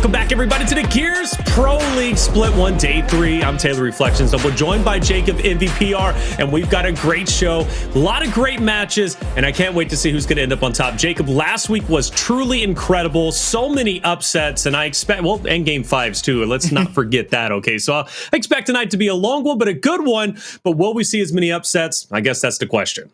Welcome back, everybody, to the Gears Pro League Split 1 Day 3. I'm Taylor Reflections, and we're joined by Jacob MVPR, and we've got a great show, a lot of great matches, and I can't wait to see who's going to end up on top. Jacob, last week was truly incredible. So many upsets, and I expect, well, and game fives too. Let's not forget that, okay? So I expect tonight to be a long one, but a good one. But will we see as many upsets? I guess that's the question.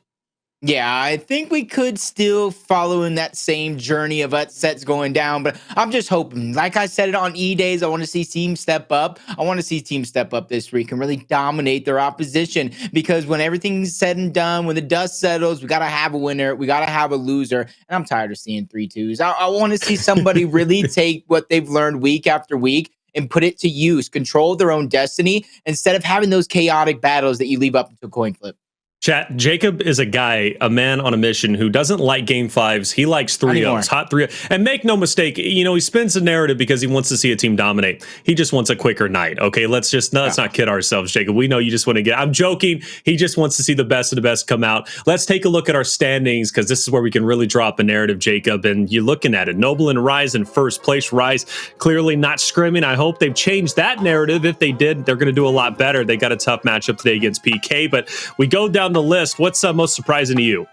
Yeah, I think we could still follow in that same journey of upsets going down, but I'm just hoping. Like I said it on E-Days, I want to see teams step up. I want to see teams step up this week and really dominate their opposition, because when everything's said and done, when the dust settles, we got to have a winner, we got to have a loser, and I'm tired of seeing 3-2s. I want to see somebody really take what they've learned week after week and put it to use, control their own destiny, instead of having those chaotic battles that you leave up to a coin flip. Chat, Jacob is a guy, a man on a mission who doesn't like game fives. He likes 3-0s, hot 3-0. And make no mistake, you know, he spins the narrative because he wants to see a team dominate. He just wants a quicker night. Okay, let's not kid ourselves, Jacob. We know you just want to I'm joking. He just wants to see the best of the best come out. Let's take a look at our standings, because this is where we can really drop a narrative, Jacob. And you're looking at it. Noble and Rise in first place. Rise clearly not scrimming. I hope they've changed that narrative. If they did, they're going to do a lot better. They got a tough matchup today against PK, but we go down the list. What's most surprising to you?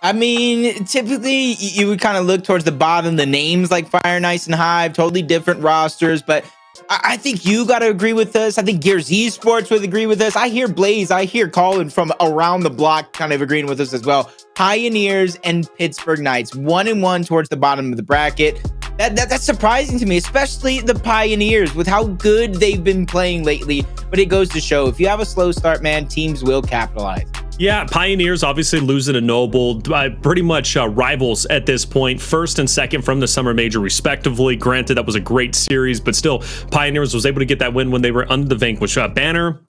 I mean, typically you would kind of look towards the bottom, the names like Fire, Nice, and Hive, totally different rosters, but I think you got to agree with us. I think Gears Esports would agree with us. I hear Blaze, I hear Colin from around the block kind of agreeing with us as well. Pioneers and Pittsburgh Knights, 1-1 towards the bottom of the bracket. That's surprising to me, especially the Pioneers with how good they've been playing lately. But it goes to show, if you have a slow start, man, teams will capitalize. Yeah, Pioneers obviously losing to Noble, pretty much rivals at this point, first and second from the Summer Major respectively. Granted, that was a great series, but still, Pioneers was able to get that win when they were under the Vanquish banner.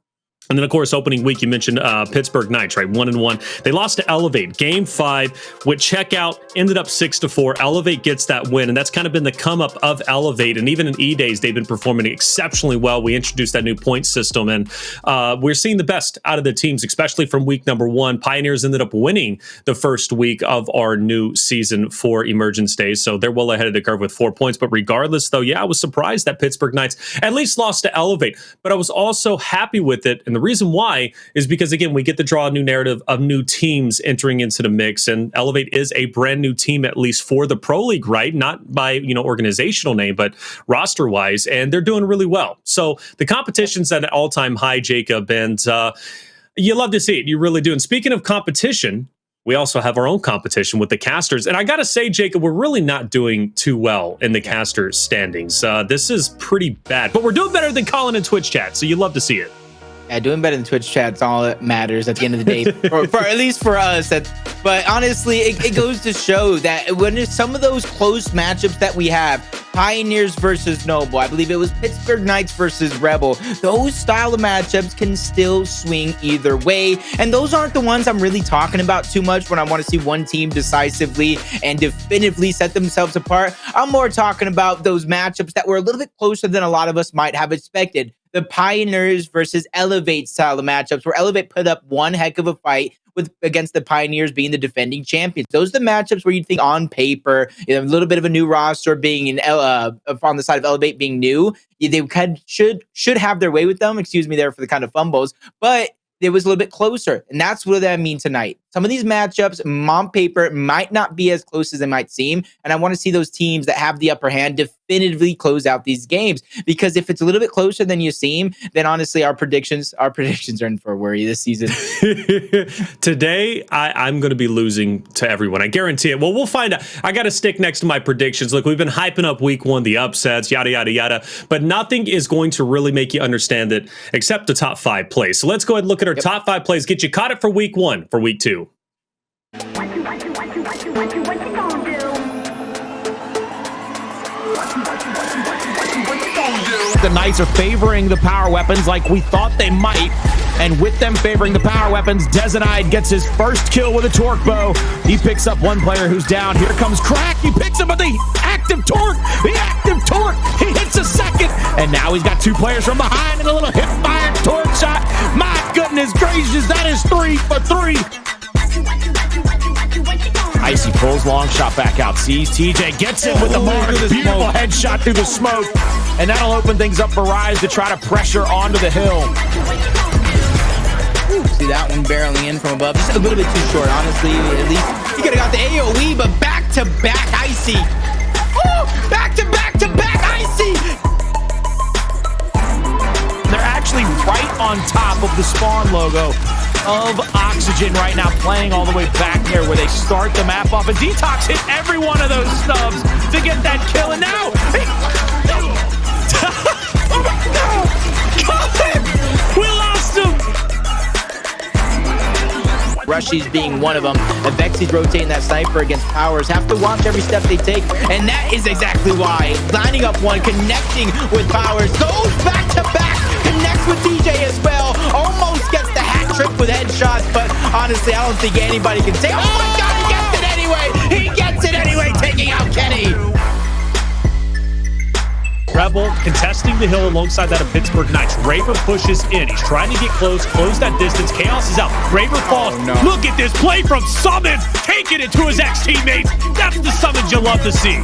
And then, of course, opening week, you mentioned Pittsburgh Knights, right? 1-1. They lost to Elevate. Game 5 with checkout ended up 6-4. Elevate gets that win, and that's kind of been the come up of Elevate. And even in E-Days, they've been performing exceptionally well. We introduced that new point system, and we're seeing the best out of the teams, especially from week number 1. Pioneers ended up winning the first week of our new season for Emergence Days, so they're well ahead of the curve with 4 points. But regardless, though, yeah, I was surprised that Pittsburgh Knights at least lost to Elevate, but I was also happy with it. And the reason why is because, again, we get to draw a new narrative of new teams entering into the mix, and Elevate is a brand new team, at least for the Pro League, right? Not by, you know, organizational name, but roster wise, and they're doing really well. So the competition's at an all-time high, Jacob, and you love to see it. You really do. And speaking of competition, we also have our own competition with the casters. And I got to say, Jacob, we're really not doing too well in the caster standings. This is pretty bad, but we're doing better than Colin in Twitch chat, so you love to see it. Yeah, doing better than Twitch chat's all that matters at the end of the day, for at least for us. But honestly, it goes to show that when there's some of those close matchups that we have, Pioneers versus Noble, I believe it was Pittsburgh Knights versus Rebel, those style of matchups can still swing either way. And those aren't the ones I'm really talking about too much when I want to see one team decisively and definitively set themselves apart. I'm more talking about those matchups that were a little bit closer than a lot of us might have expected. The Pioneers versus Elevate style of matchups, where Elevate put up one heck of a fight against the Pioneers being the defending champions. Those are the matchups where you'd think on paper, you know, a little bit of a new roster being on the side of Elevate being new, they should have their way with them. Excuse me there for the kind of fumbles, but it was a little bit closer, and that's what I mean tonight. Some of these matchups on paper might not be as close as they might seem, and I want to see those teams that have the upper hand definitively close out these games, because if it's a little bit closer than you seem, then honestly our predictions are in for a worry this season. Today I'm going to be losing to everyone, I guarantee it. Well, we'll find out. I got to stick next to my predictions. Look, we've been hyping up week 1, the upsets, yada yada yada, but nothing is going to really make you understand it except the top 5 plays. So let's go ahead and look at our top 5 plays, get you caught up for week 1. For week 2, What you gonna do? The Knights are favoring the power weapons like we thought they might. And with them favoring the power weapons, Dezenide gets his first kill with a torque bow. He picks up one player who's down. Here comes Crack. He picks him with the active torque. The active torque. He hits a second. And now he's got 2 players from behind and a little hip fire torque shot. My goodness gracious, that is 3 for 3. Icy pulls long shot back out, sees TJ, gets in with the mark, beautiful headshot through the smoke, and that'll open things up for Rise to try to pressure onto the hill. See that one barreling in from above, just a little bit too short, honestly. At least he could have got the AoE, but back-to-back Icy. Oh, back-to-back-to-back Icy. They're actually right on top of the spawn logo of Oxygen right now, playing all the way back there where they start the map off, and Detox hit every one of those stubs to get that kill, and now Oh my God! We lost him! Rushy's being one of them. Avexy's rotating that sniper against Powers. Have to watch every step they take, and that is exactly why. Lining up one, connecting with Powers, goes back to back, connects with DJ as well, almost gets the hat trick with headshots, but honestly, I don't think anybody can say, oh my God, he gets it anyway! He gets it anyway, taking out Kenny! Rebel contesting the hill alongside that of Pittsburgh Knights. Raver pushes in. He's trying to get close, close that distance. Chaos is out. Raver falls. Oh, no. Look at this play from Summons, taking it to his ex-teammates. That's the Summons you love to see.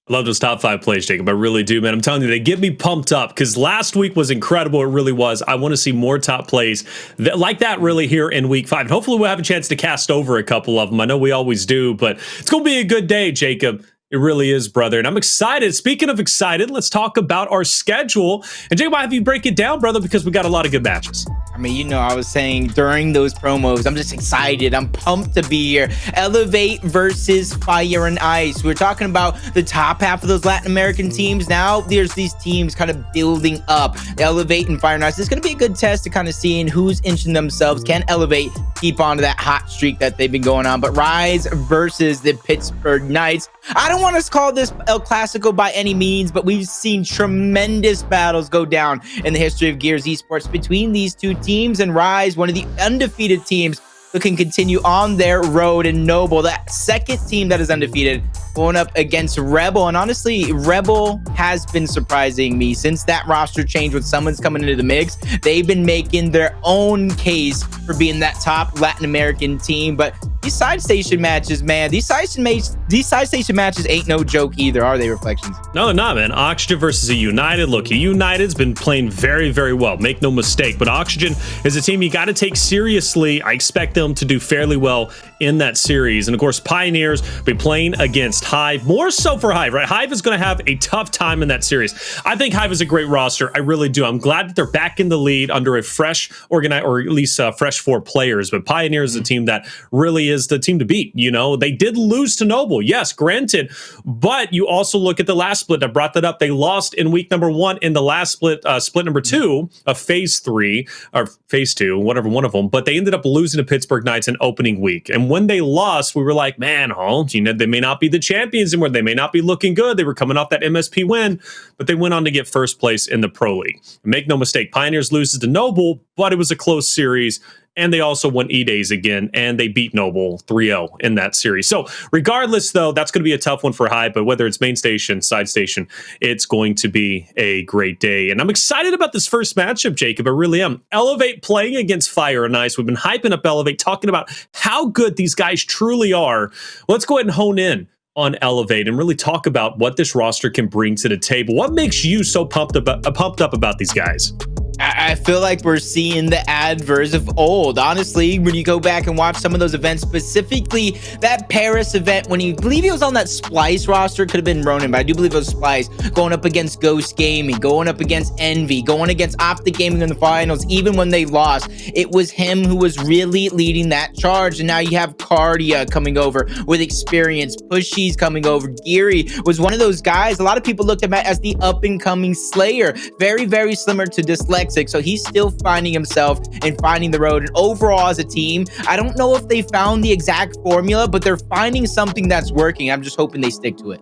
I love those top 5 plays, Jacob. I really do, man. I'm telling you, they get me pumped up because last week was incredible. It really was. I want to see more top plays like that really here in week 5. And hopefully we'll have a chance to cast over a couple of them. I know we always do, but it's going to be a good day, Jacob. It really is, brother. And I'm excited. Speaking of excited, let's talk about our schedule. And Jacob, I have you break it down, brother, because we got a lot of good matches. I mean, you know, I was saying during those promos, I'm just excited. I'm pumped to be here. Elevate versus Fire and Ice. We're talking about the top half of those Latin American teams. Now there's these teams kind of building up. Elevate and Fire and Ice. It's going to be a good test to kind of seeing who's inching themselves. Can Elevate keep on to that hot streak that they've been going on? But Rise versus the Pittsburgh Knights. I don't want to call this El Clasico by any means, but we've seen tremendous battles go down in the history of Gears Esports between these two teams, and Rise, one of the undefeated teams, who can continue on their road, and Noble, that second team that is undefeated, going up against Rebel. And honestly, Rebel has been surprising me since that roster change with someone's coming into the mix. They've been making their own case for being that top Latin American team. But these side station matches, man, these side station matches ain't no joke either, are they, Reflections? No, they're not, man. Oxygen versus a United. Look, a United's been playing very, very well. Make no mistake. But Oxygen is a team you got to take seriously. I expect them to do fairly well in that series. And of course, Pioneers be playing against Hive, more so for Hive, right? Hive is going to have a tough time in that series. I think Hive is a great roster. I really do. I'm glad that they're back in the lead under a fresh organized, or at least fresh 4 players. But Pioneers is a team that really is the team to beat. You know, they did lose to Noble, yes, granted, but you also look at the last split. I brought that up. They lost in week number 1 in the last split, split number 2 of phase 3 or phase 2, whatever one of them. But they ended up losing to Pittsburgh Knights in opening week. And when they lost, we were like, man, you know, they may not be the champions anymore. They may not be looking good. They were coming off that MSP win, but they went on to get first place in the Pro League. Make no mistake, Pioneers loses to Noble, but it was a close series. And they also won E-Days again, and they beat Noble 3-0 in that series. So regardless, though, that's going to be a tough one for Hive, but whether it's main station, side station, it's going to be a great day. And I'm excited about this first matchup, Jacob. I really am. Elevate playing against Fire and Ice. We've been hyping up Elevate, talking about how good these guys truly are. Let's go ahead and hone in on Elevate and really talk about what this roster can bring to the table. What makes you so pumped up about these guys? I feel like we're seeing the Addvers of old. Honestly, when you go back and watch some of those events, specifically that Paris event, when you believe he was on that Splice roster, could have been Ronin, but I do believe it was Splice, going up against Ghost Gaming, going up against Envy, going against Optic Gaming in the finals, even when they lost, it was him who was really leading that charge. And now you have Kardia coming over with experience, Pushyz coming over. Geary was one of those guys, a lot of people looked at him as the up-and-coming Slayer, very, very similar to Dyslexic. So he's still finding himself and finding the road. And overall, as a team, I don't know if they found the exact formula, but they're finding something that's working. I'm just hoping they stick to it.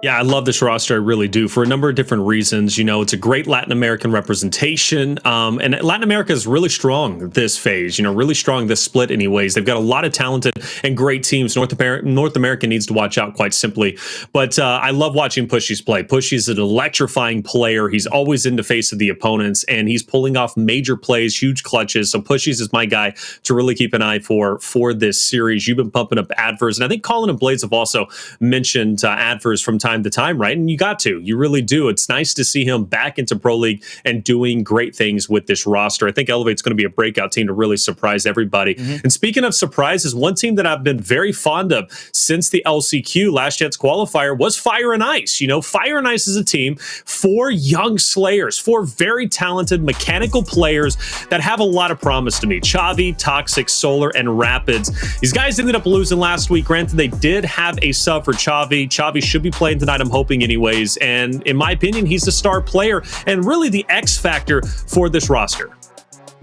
Yeah, I love this roster. I really do, for a number of different reasons. You know, it's a great Latin American representation. And Latin America is really strong this phase, you know, really strong this split anyways. They've got a lot of talented and great teams. North America needs to watch out, quite simply. But I love watching Pushyz play. Pushyz is an electrifying player. He's always in the face of the opponents, and he's pulling off major plays, huge clutches. So Pushyz is my guy to really keep an eye for this series. You've been pumping up Addvers, and I think Colin and Blades have also mentioned Addvers from time to time, right? And you really do. It's nice to see him back into Pro League and doing great things with this roster. I think Elevate's going to be a breakout team to really surprise everybody. And speaking of surprises, one team that I've been very fond of since the LCQ last chance qualifier was Fire and Ice. You know, Fire and Ice is a team, 4 young slayers, 4 very talented mechanical players that have a lot of promise to me. Chavii, Toxiq, Solar, and Rapidz. These guys ended up losing last week. Granted, they did have a sub for Chavii. Chavii should be playing tonight, I'm hoping anyways. And in my opinion, he's the star player and really the X factor for this roster.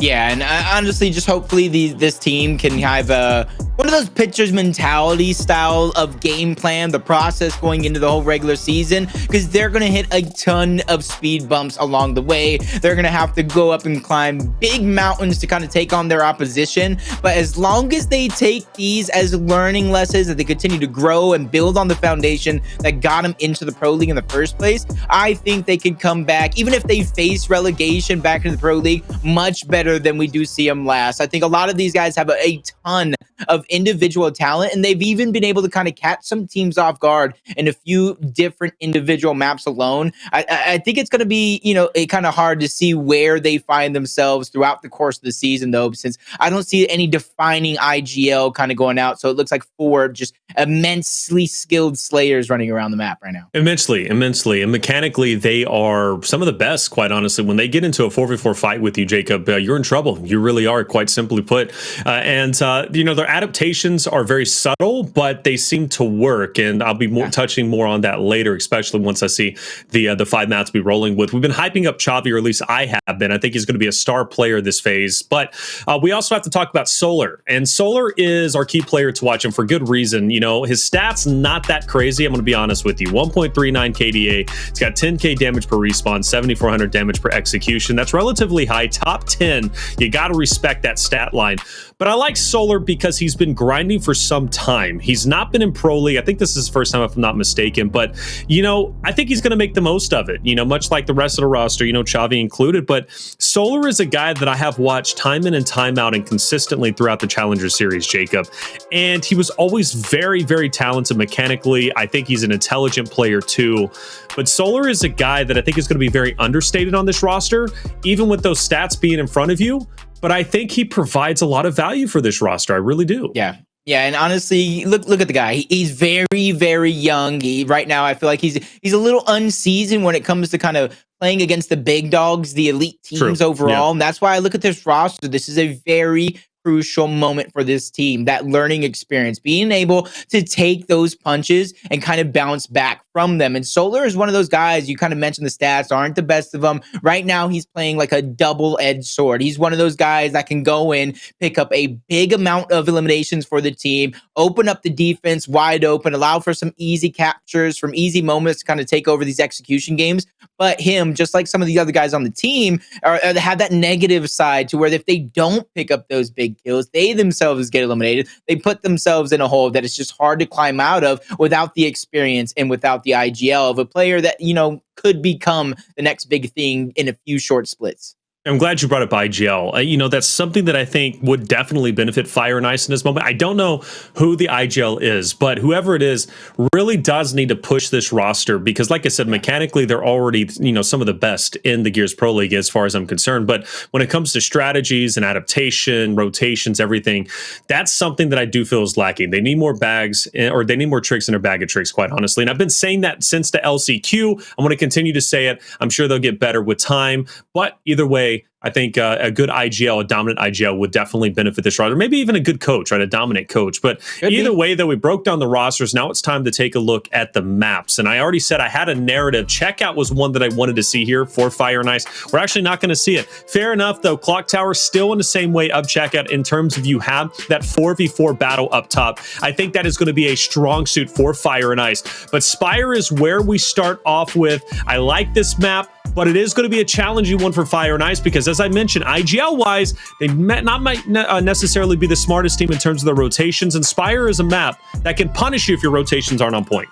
Yeah, and honestly, just hopefully this team can have one of those pitchers mentality style of game plan, the process going into the whole regular season, because they're going to hit a ton of speed bumps along the way. They're going to have to go up and climb big mountains to kind of take on their opposition. But as long as they take these as learning lessons, that they continue to grow and build on the foundation that got them into the Pro League in the first place, I think they can come back, even if they face relegation back into the Pro League, much better than we do see them last. I think a lot of these guys have a ton of individual talent, and they've even been able to kind of catch some teams off guard in a few different individual maps alone. I think it's going to be, you know, kind of hard to see where they find themselves throughout the course of the season, though, since I don't see any defining IGL kind of going out. So it looks like 4 just immensely skilled slayers running around the map right now. Immensely. And mechanically, they are some of the best, quite honestly. When they get into a 4v4 fight with you, Jacob, you're in trouble. You really are, quite simply put. You know, their adaptations are very subtle, but they seem to work. And I'll be touching more on that later, especially once I see the 5 maps be rolling with. We've been hyping up Chavii, or at least I have been. I think he's going to be a star player this phase. But we also have to talk about Solar. And Solar is our key player to watch, and for good reason. You know, his stats not that crazy, I'm going to be honest with you. 1.39 KDA. He's got 10k damage per respawn, 7,400 damage per execution. That's relatively high. Top 10. You got to respect that stat line. But I like Solar because he's been grinding for some time. He's not been in Pro League. I think this is his first time, if I'm not mistaken. But, you know, I think he's going to make the most of it, you know, much like the rest of the roster, you know, Chavii included. But Solar is a guy that I have watched time in and time out and consistently throughout the Challenger Series, Jacob. And he was always very, very talented mechanically. I think he's an intelligent player too. But Solar is a guy that I think is going to be very understated on this roster, even with those stats being in front of you. But I think he provides a lot of value for this roster. I really do. Yeah. Yeah, and honestly, look at the guy. He's very, very young. Right now, I feel like he's a little unseasoned when it comes to kind of playing against the big dogs, the elite teams overall. Yeah. And that's why I look at this roster. This is a very crucial moment for this team, that learning experience, being able to take those punches and kind of bounce back from them. And Solar is one of those guys, you kind of mentioned the stats aren't the best of them. Right now, he's playing like a double-edged sword. He's one of those guys that can go in, pick up a big amount of eliminations for the team, open up the defense wide open, allow for some easy captures from easy moments to kind of take over these execution games. But him, just like some of the other guys on the team, have that negative side to where if they don't pick up those big kills, they themselves get eliminated. They put themselves in a hole that it's just hard to climb out of without the experience and without the IGL of a player that, you know, could become the next big thing in a few short splits. I'm glad you brought up IGL. You know, that's something that I think would definitely benefit Fire and Ice in this moment. I don't know who the IGL is, but whoever it is really does need to push this roster because, like I said, mechanically, they're already, you know, some of the best in the Gears Pro League as far as I'm concerned. But when it comes to strategies and adaptation, rotations, everything, that's something that I do feel is lacking. They need more bags, or they need more tricks in their bag of tricks, quite honestly. And I've been saying that since the LCQ. I'm going to continue to say it. I'm sure they'll get better with time. But either way, I think a good IGL, a dominant IGL, would definitely benefit this roster. Maybe even a good coach, right? A dominant coach. But either way, though, we broke down the rosters. Now it's time to take a look at the maps. And I already said I had a narrative. Checkout was one that I wanted to see here for Fire and Ice. We're actually not going to see it. Fair enough, though. Clocktower still in the same way of checkout in terms of you have that 4v4 battle up top. I think that is going to be a strong suit for Fire and Ice. But Speyer is where we start off with. I like this map, but it is going to be a challenging one for Fire and Ice because, as I mentioned, IGL-wise, they might not necessarily be the smartest team in terms of their rotations, and Speyer is a map that can punish you if your rotations aren't on point.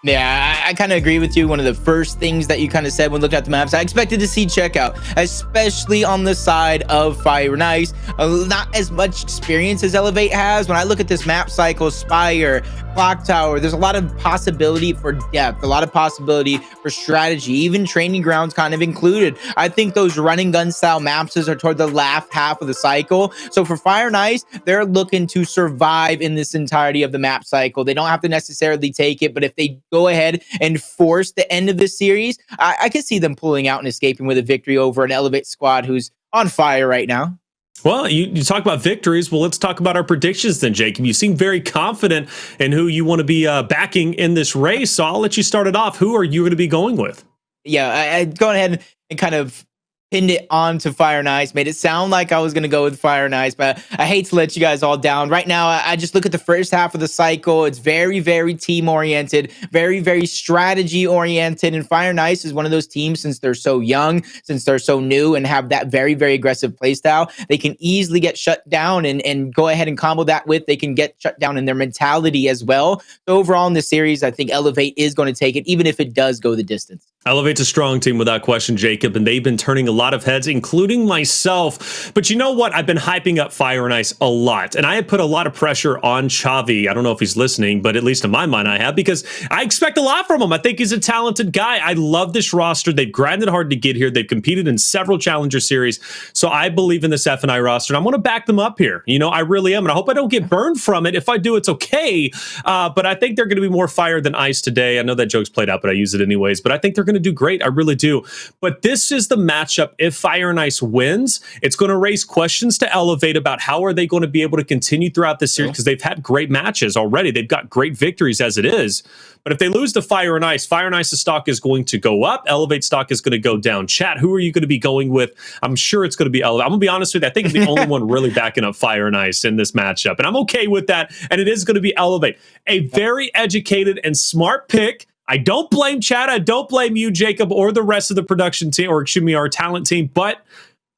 Yeah, I kind of agree with you. One of the first things that you kind of said when looking at the maps, I expected to see checkout, especially on the side of Fire and Ice. Not as much experience as Elevate has. When I look at this map cycle, Speyer, Clocktower, there's a lot of possibility for depth, a lot of possibility for strategy, even training grounds kind of included. I think those running gun style maps are toward the last half of the cycle. So for Fire and Ice, they're looking to survive in this entirety of the map cycle. They don't have to necessarily take it, but if they go ahead and force the end of this series, I could see them pulling out and escaping with a victory over an Elevate squad who's on fire right now. Well, you talk about victories. Well, let's talk about our predictions then, Jacob. You seem very confident in who you want to be backing in this race, so I'll let you start it off. Who are you going to be going with? Yeah, I'd go ahead and kind of pinned it on to Fire and Ice, made it sound like I was going to go with Fire and Ice, but I hate to let you guys all down. Right now, I just look at the first half of the cycle. It's very, very team-oriented, very, very strategy-oriented, and Fire and Ice is one of those teams, since they're so young, since they're so new, and have that very, very aggressive playstyle, they can easily get shut down and go ahead and combo that with, they can get shut down in their mentality as well. So overall in this series, I think Elevate is going to take it, even if it does go the distance. Elevate's a strong team without question, Jacob, and they've been turning a lot of heads, including myself. But you know what? I've been hyping up Fire and Ice a lot, and I have put a lot of pressure on Chavii. I don't know if he's listening, but at least in my mind I have, because I expect a lot from him. I think he's a talented guy. I love this roster. They've grinded hard to get here. They've competed in several Challenger Series, so I believe in this FNI roster, and I'm going to back them up here. You know, I really am, and I hope I don't get burned from it. If I do, it's okay, but I think they're going to be more fire than ice today. I know that joke's played out, but I use it anyways, but I think they're going to do great. I really do. But this is the matchup. If Fire and Ice wins, it's going to raise questions to Elevate about how are they going to be able to continue throughout the series, because they've had great matches already. They've got great victories as it is. But if they lose to Fire and Ice's stock is going to go up. Elevate stock is going to go down. Chat, who are you going to be going with? I'm sure it's going to be Elevate. I'm going to be honest with you. I think I'm the only one really backing up Fire and Ice in this matchup, and I'm okay with that. And it is going to be Elevate. A very educated and smart pick. I don't blame Chad. I don't blame you, Jacob, or the rest of the production team, or excuse me, our talent team. But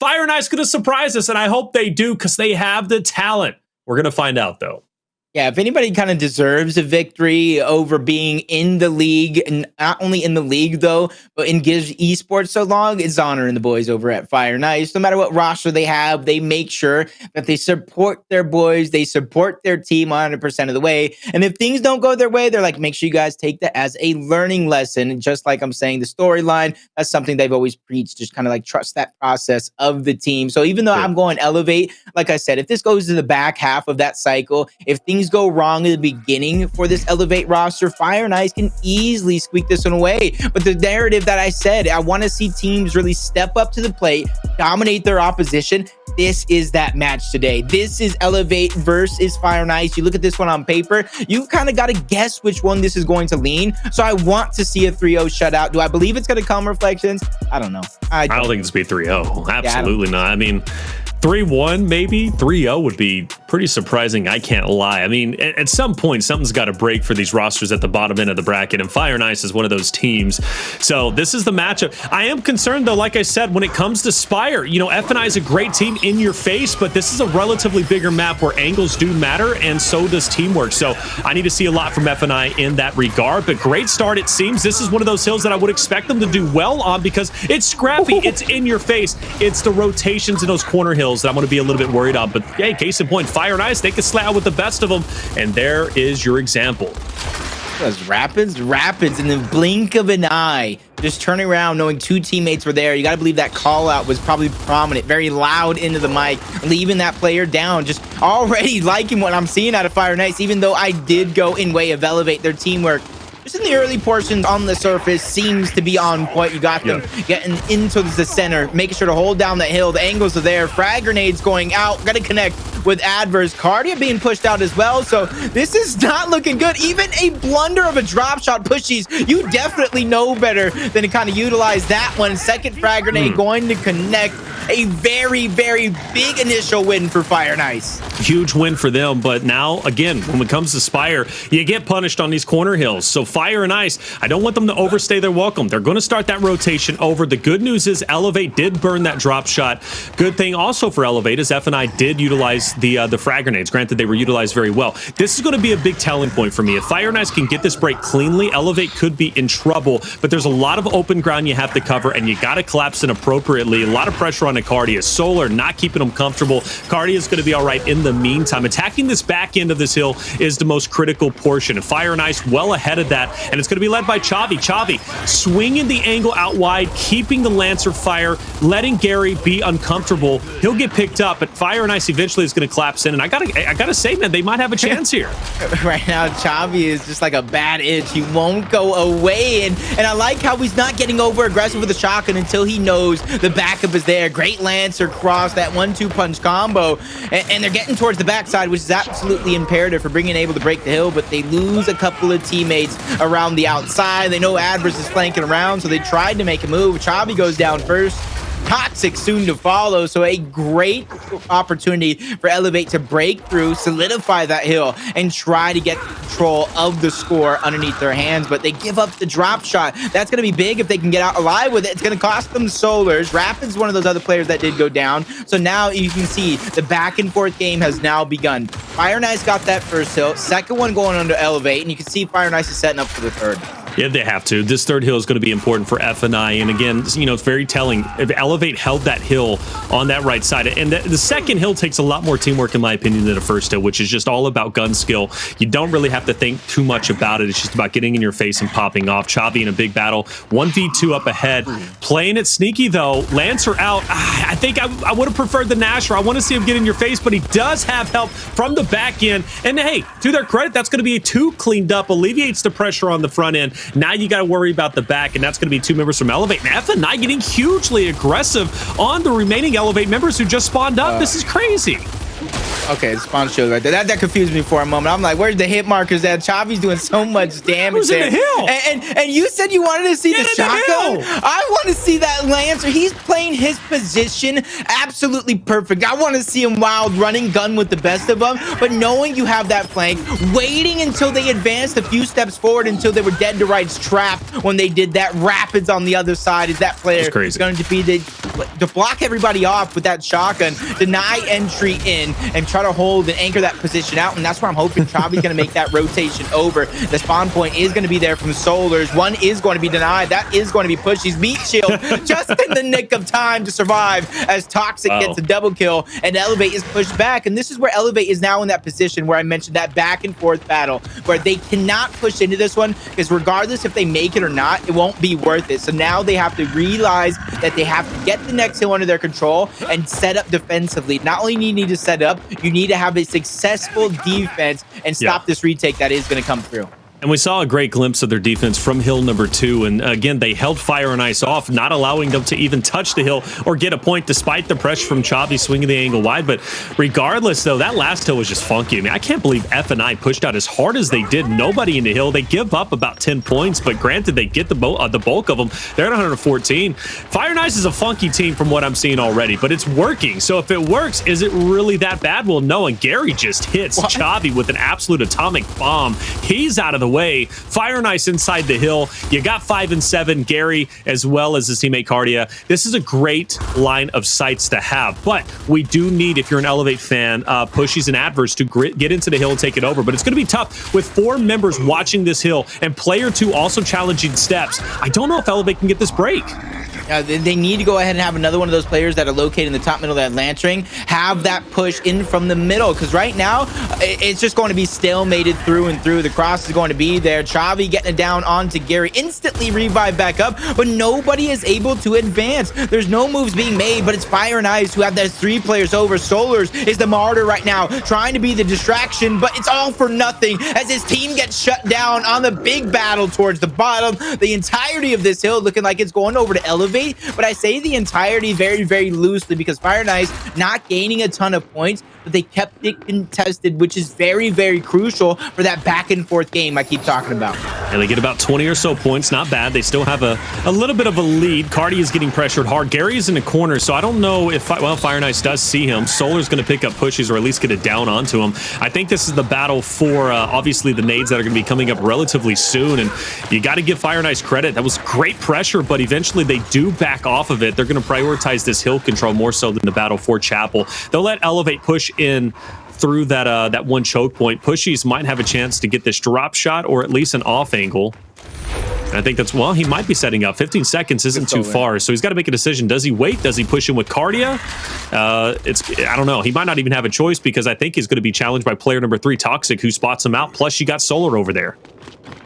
Fire and Ice going to surprise us, and I hope they do, because they have the talent. We're going to find out, though. Yeah, if anybody kind of deserves a victory over being in the league, and not only in the league though, but in Giz esports so long, it's Honor and the boys over at Fire and Ice. No matter what roster they have, they make sure that they support their boys, they support their team 100% of the way. And if things don't go their way, they're like, make sure you guys take that as a learning lesson. And just like I'm saying, the storyline, that's something they've always preached, just kind of like trust that process of the team. So even though I'm going Elevate, like I said, if this goes to the back half of that cycle, if things go wrong in the beginning for this Elevate roster, Fire and Ice can easily squeak this one away. But the narrative that I said, I want to see teams really step up to the plate, dominate their opposition. This is that match today. This is Elevate versus Fire and Ice. You look at this one on paper, you kind of got to guess which one this is going to lean. So I want to see a 3-0 shutout. Do I believe it's going to come, Reflections? I don't know. I don't think it's going to be 3-0. Absolutely not. I mean, 3-1, maybe 3-0 would be pretty surprising. I can't lie. I mean, at some point, something's got to break for these rosters at the bottom end of the bracket, and Fire and Ice is one of those teams. So this is the matchup. I am concerned, though, like I said, when it comes to Speyer, you know, FNI is a great team in your face, but this is a relatively bigger map where angles do matter, and so does teamwork. So I need to see a lot from FNI in that regard, but great start, it seems. This is one of those hills that I would expect them to do well on, because it's scrappy, it's in your face. It's the rotations in those corner hills that I'm going to be a little bit worried on. But hey, case in point, Fire and Ice, they can slay out with the best of them, and there is your example. That's Rapidz in the blink of an eye, just turning around knowing two teammates were there. You got to believe that call out was probably prominent, very loud into the mic, leaving that player down. Just already liking what I'm seeing out of Fire and Ice, even though I did go in way of Elevate. Their teamwork just in the early portions on the surface seems to be on point. You got them getting into the center, making sure to hold down that hill. The angles are there. Frag grenades going out. Got to connect with Addvers. Kardia being pushed out as well. So this is not looking good. Even a blunder of a drop shot, Pushyz, you definitely know better than to kind of utilize that one. Second frag grenade going to connect. A very, very big initial win for Fire and Ice. Huge win for them, but now, again, when it comes to Speyer, you get punished on these corner hills. So Fire and Ice, I don't want them to overstay their welcome. They're going to start that rotation over. The good news is Elevate did burn that drop shot. Good thing also for Elevate is FNI did utilize the frag grenades. Granted, they were utilized very well. This is going to be a big telling point for me. If Fire and Ice can get this break cleanly, Elevate could be in trouble, but there's a lot of open ground you have to cover, and you got to collapse it appropriately. A lot of pressure on Kardia. Solar not keeping them comfortable. Kardia is going to be all right in the meantime. Attacking this back end of this hill is the most critical portion. And Fire and Ice well ahead of that, and it's going to be led by Chavii. Chavii swinging the angle out wide, keeping the Lancer fire, letting Gary be uncomfortable. He'll get picked up, but Fire and Ice eventually is going to collapse in. And I gotta say, man, they might have a chance here. Right now, Chavii is just like a bad itch. He won't go away, and I like how he's not getting over aggressive with the shotgun until he knows the backup is there. Great Lancer cross, that 1-2 punch combo, and they're getting towards the backside, which is absolutely imperative for being able to break the hill, but they lose a couple of teammates around the outside. They know Addvers is flanking around, so they tried to make a move. Chavii goes down first. Toxiq soon to follow, so a great opportunity for Elevate to break through, solidify that hill, and try to get control of the score underneath their hands, but they give up the drop shot. That's going to be big if they can get out alive with it. It's going to cost them Solars. Rapidz, one of those other players that did go down, so now you can see the back and forth game has now begun. Fire and Ice got that first hill, second one going under Elevate, and you can see Fire and Ice is setting up for the third. Yeah, they have to. This third hill is going to be important for FNI. And again, you know, it's very telling. If Elevate held that hill on that right side, and the second hill takes a lot more teamwork, in my opinion, than the first hill, which is just all about gun skill. You don't really have to think too much about it. It's just about getting in your face and popping off. Chavii in a big battle. 1v2 up ahead. Playing it sneaky, though. Lancer out. I think I would have preferred the Nasher. I want to see him get in your face, but he does have help from the back end. And hey, to their credit, that's going to be a 2 cleaned up. Alleviates the pressure on the front end. Now you got to worry about the back, and that's going to be 2 members from Elevate. And FNI getting hugely aggressive on the remaining Elevate members who just spawned up. This is crazy. Okay, the spawn show right there. That confused me for a moment. I'm like, where's the hit markers at? Chavii's doing so much damage Who's there. in the hill? And you said you wanted to see the shotgun? hill. I want to see that Lancer. He's playing his position absolutely perfect. I want to see him wild running gun with the best of them, but knowing you have that flank, waiting until they advanced a few steps forward until they were dead to rights trapped when they did that. Rapidz on the other side is that player going to be to block everybody off with that shotgun, deny entry in, and try to hold and anchor that position out. And that's where I'm hoping Chavii's going to make that rotation over. The spawn point is going to be there from Solars. One is going to be denied. That is going to be Pushyz. Meat shield just in the nick of time to survive as Toxiq gets a double kill and Elevate is pushed back. And this is where Elevate is now in that position where I mentioned that back and forth battle where they cannot push into this one because regardless if they make it or not, it won't be worth it. So now they have to realize that they have to get the next hill under their control and set up defensively. Not only do you need to set up, you need to have a successful defense and stop this retake that is going to come through. And we saw a great glimpse of their defense from hill number 2. And again, they held Fire and Ice off, not allowing them to even touch the hill or get a point despite the pressure from Chavii swinging the angle wide. But regardless, though, that last hill was just funky. I mean, I can't believe FNI pushed out as hard as they did. Nobody in the hill. They give up about 10 points, but granted, they get the bulk of them. They're at 114. Fire and Ice is a funky team from what I'm seeing already, but it's working. So if it works, is it really that bad? Well, no. And Gary just hits Chavii with an absolute atomic bomb. He's out of the way. Fire and Ice inside the hill. You got 5 and 7, Gary, as well as his teammate Kardia. This is a great line of sights to have, but we do need, if you're an Elevate fan, Pushyz and Addvers to get into the hill and take it over. But it's going to be tough with 4 members watching this hill and player 2 also challenging steps. I don't know if Elevate can get this break. They need to go ahead and have another one of those players that are located in the top middle of that land ring, have that push in from the middle, because right now it's just going to be stalemated through and through. The cross is going to be there. Chavii getting it down onto Gary, instantly revive back up, but nobody is able to advance. There's no moves being made, but it's Fire and Ice who have those 3 players over. Solars is the martyr right now, trying to be the distraction, but it's all for nothing as his team gets shut down on the big battle towards the bottom. The entirety of this hill looking like it's going over to Elevate, but I say the entirety very, very loosely because Fire and Ice not gaining a ton of points, but they kept it contested, which is very, very crucial for that back and forth game I keep talking about. And they get about 20 or so points. Not bad. They still have a little bit of a lead. Kardia is getting pressured hard. Gary is in the corner, so I don't know if, well, Fire and Ice does see him. Solar's going to pick up Pushyz or at least get it down onto him. I think this is the battle for, obviously, the nades that are going to be coming up relatively soon, and you got to give Fire and Ice credit. That was great pressure, but eventually they do back off of it. They're going to prioritize this hill control more so than the battle for Chapel. They'll let Elevate push in through that one choke point. Pushyz might have a chance to get this drop shot or at least an off angle. And I think that's, well, he might be setting up. 15 seconds isn't too far, so he's got to make a decision. Does he wait? Does he push in with Kardia? I don't know. He might not even have a choice because I think he's going to be challenged by player number 3, Toxiq, who spots him out. Plus, you got Solar over there.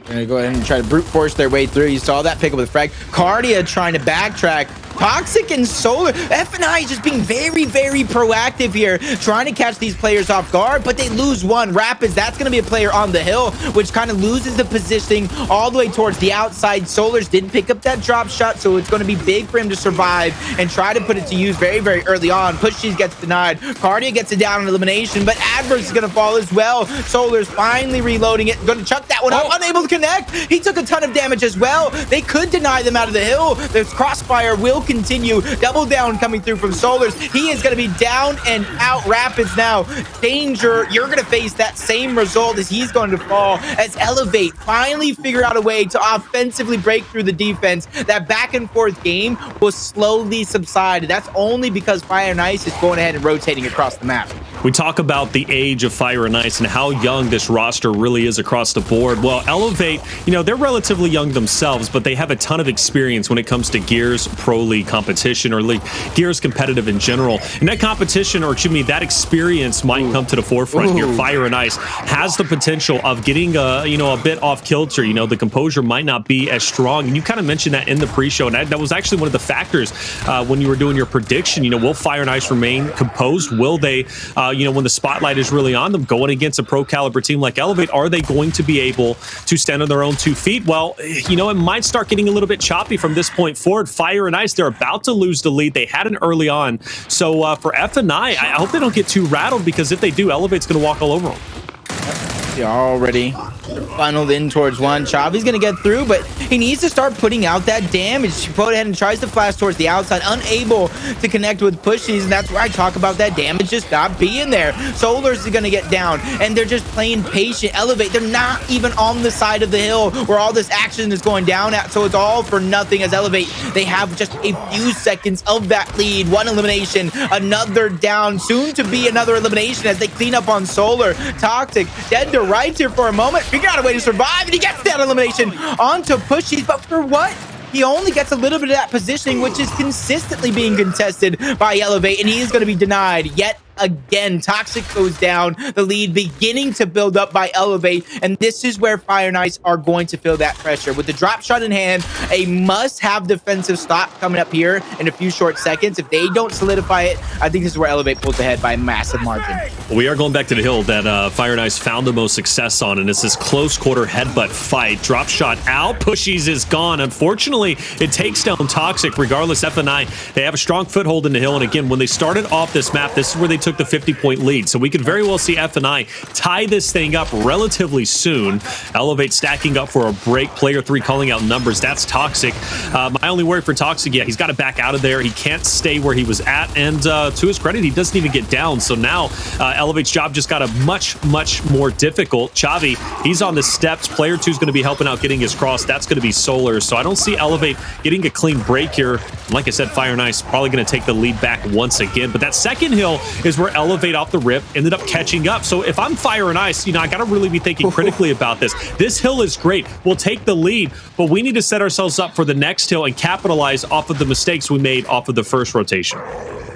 They're gonna go ahead and try to brute force their way through. You saw that pick up with the frag. Kardia trying to backtrack. Toxiq and Solar. FNI just being very, very proactive here, trying to catch these players off guard, but they lose one. Rapidz, that's going to be a player on the hill, which kind of loses the positioning all the way towards the outside. Solars didn't pick up that drop shot, so it's going to be big for him to survive and try to put it to use very, very early on. Pushyz gets denied. Kardia gets it down in elimination, but Addvers is going to fall as well. Solar's finally reloading it, going to chuck that one up, unable to connect. He took a ton of damage as well. They could deny them out of the hill. There's crossfire will continue. Double down coming through from Solars. He is going to be down and out. Rapidz now. Danger. You're going to face that same result as he's going to fall as Elevate finally figure out a way to offensively break through the defense. That back and forth game will slowly subside. That's only because Fire and Ice is going ahead and rotating across the map. We talk about the age of Fire and Ice and how young this roster really is across the board. Well, Elevate, you know, they're relatively young themselves, but they have a ton of experience when it comes to Gears Pro League competition or League Gears competitive in general. And that competition, or excuse me, that experience might come to the forefront here. Fire and Ice has the potential of getting a bit off kilter. You know, the composure might not be as strong. And you kind of mentioned that in the pre-show, and that was actually one of the factors when you were doing your prediction. You know, will Fire and Ice remain composed? Will they, when the spotlight is really on them, going against a pro caliber team like Elevate, are they going to be able to stand on their own 2 feet? Well, you know, it might start getting a little bit choppy from this point forward. Fire and Ice, they're about to lose the lead. They had an early on. So for FNI, I hope they don't get too rattled, because if they do, Elevate's going to walk all over them. They're already funneled in towards one. Chavii's going to get through, but he needs to start putting out that damage. She goes ahead and tries to flash towards the outside, unable to connect with Pushyz, and that's where I talk about that damage just not being there. Solar's going to get down, and they're just playing patient. Elevate, they're not even on the side of the hill where all this action is going down at, so it's all for nothing as Elevate, they have just a few seconds of that lead. One elimination, another down, soon to be another elimination as they clean up on Solar. Toxiq dead to rights here for a moment, figure out a way to survive, and he gets that elimination onto Pushyz, but for what? He only gets a little bit of that positioning, which is consistently being contested by Elevate, and he is going to be denied yet again. Toxiq goes down, the lead beginning to build up by Elevate, and this is where Fire and Ice are going to feel that pressure. With the drop shot in hand, a must-have defensive stop coming up here in a few short seconds. If they don't solidify it, I think this is where Elevate pulls ahead by a massive margin. We are going back to the hill that Fire and Ice found the most success on, and it's this close quarter headbutt fight. Drop shot out. Pushyz is gone. Unfortunately, it takes down Toxiq. Regardless, FNI, they have a strong foothold in the hill, and again, when they started off this map, this is where they took the 50-point lead. So we could very well see FNI tie this thing up relatively soon. Elevate stacking up for a break. Player 3 calling out numbers. That's Toxiq. My only worry for Toxiq, yeah, he's got to back out of there. He can't stay where he was at, and to his credit, he doesn't even get down. So now Elevate's job just got a much more difficult. Chavii, he's on the steps. Player 2 is going to be helping out getting his cross. That's going to be Solar. So I don't see Elevate getting a clean break here. Like I said, Fire and Ice probably going to take the lead back once again. But that second hill is is where Elevate off the rip ended up catching up. So if I'm Fire and Ice, I got to really be thinking critically about this. This hill is great. We'll take the lead, but we need to set ourselves up for the next hill and capitalize off of the mistakes we made off of the first rotation.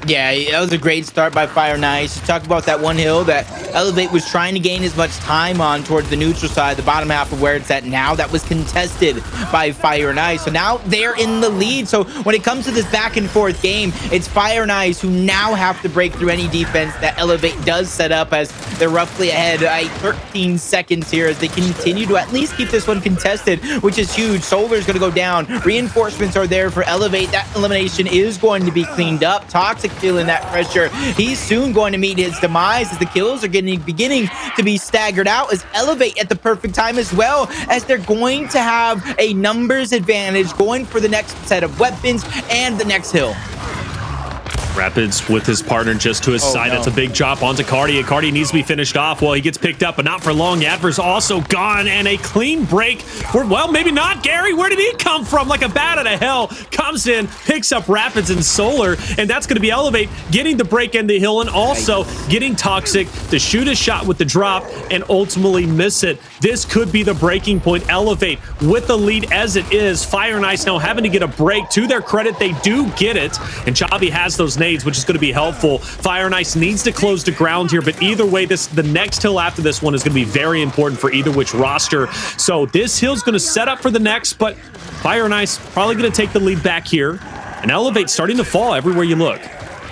Yeah, that was a great start by Fire and Ice. You talk about that one hill that Elevate was trying to gain as much time on towards the neutral side, the bottom half of where it's at now. That was contested by Fire and Ice. So now they're in the lead. So when it comes to this back and forth game, it's Fire and Ice who now have to break through any defense that Elevate does set up, as they're roughly ahead 13 seconds here as they continue to at least keep this one contested, which is huge. Solar's going to go down. Reinforcements are there for Elevate. That elimination is going to be cleaned up. Toxiq feeling that pressure. He's soon going to meet his demise as the kills are beginning to be staggered out, as Elevate at the perfect time as well, as they're going to have a numbers advantage going for the next set of weapons and the next hill. Rapidz with his partner just to his side. That's a big drop onto Kardia. Kardia needs to be finished off. Well, he gets picked up, but not for long. Addvers also gone, and a clean break. Well, maybe not. Gary, where did he come from? Like a bat out of hell. Comes in, picks up Rapidz and Solar, and that's going to be Elevate getting the break in the hill and also getting Toxiq to shoot a shot with the drop and ultimately miss it. This could be the breaking point. Elevate with the lead as it is. Fire and Ice now having to get a break. To their credit, they do get it, and Chavii has those nades, which is going to be helpful. Fire and Ice needs to close the ground here, but either way, the next hill after this one is going to be very important for either which roster. So this hill's going to set up for the next, but Fire and Ice probably going to take the lead back here, and Elevate starting to fall everywhere you look.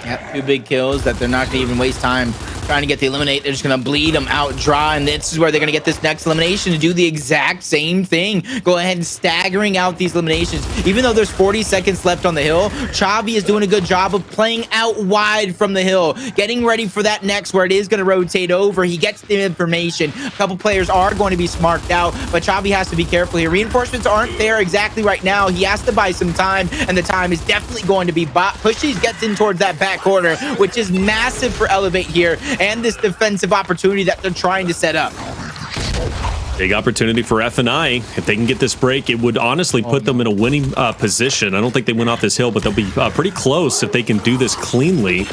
Yep, 2 big kills that they're not going to even waste time trying to get the eliminate. They're just going to bleed them out dry, and this is where they're going to get this next elimination to do the exact same thing. Go ahead and staggering out these eliminations. Even though there's 40 seconds left on the hill, Chavii is doing a good job of playing out wide from the hill, getting ready for that next where it is going to rotate over. He gets the information. A couple players are going to be smarked out, but Chavii has to be careful here. Reinforcements aren't there exactly right now. He has to buy some time, and the time is definitely going to be bought. Pushyz gets in towards that back corner, which is massive for Elevate here, and this defensive opportunity that they're trying to set up. Big opportunity for FNI. If they can get this break, it would honestly put them in a winning position. I don't think they went off this hill, but they'll be pretty close if they can do this cleanly.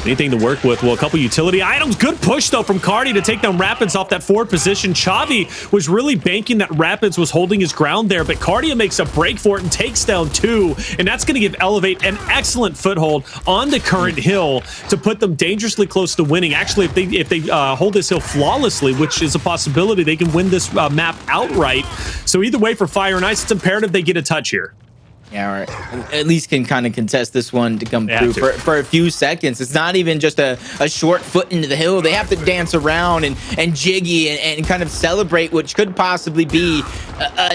Anything to work with. Well, a couple utility items. Good push, though, from Kardia to take down Rapidz off that forward position. Chavii was really banking that Rapidz was holding his ground there, but Kardia makes a break for it and takes down 2, and that's going to give Elevate an excellent foothold on the current hill to put them dangerously close to winning. Actually, if they hold this hill flawlessly, which is a possibility, they can win this map outright. So either way, for Fire and Ice, it's imperative they get a touch here. Yeah, all right. At least can kind of contest this one to come through for a few seconds. It's not even just a short foot into the hill. They have to dance around and jiggy and kind of celebrate, which could possibly be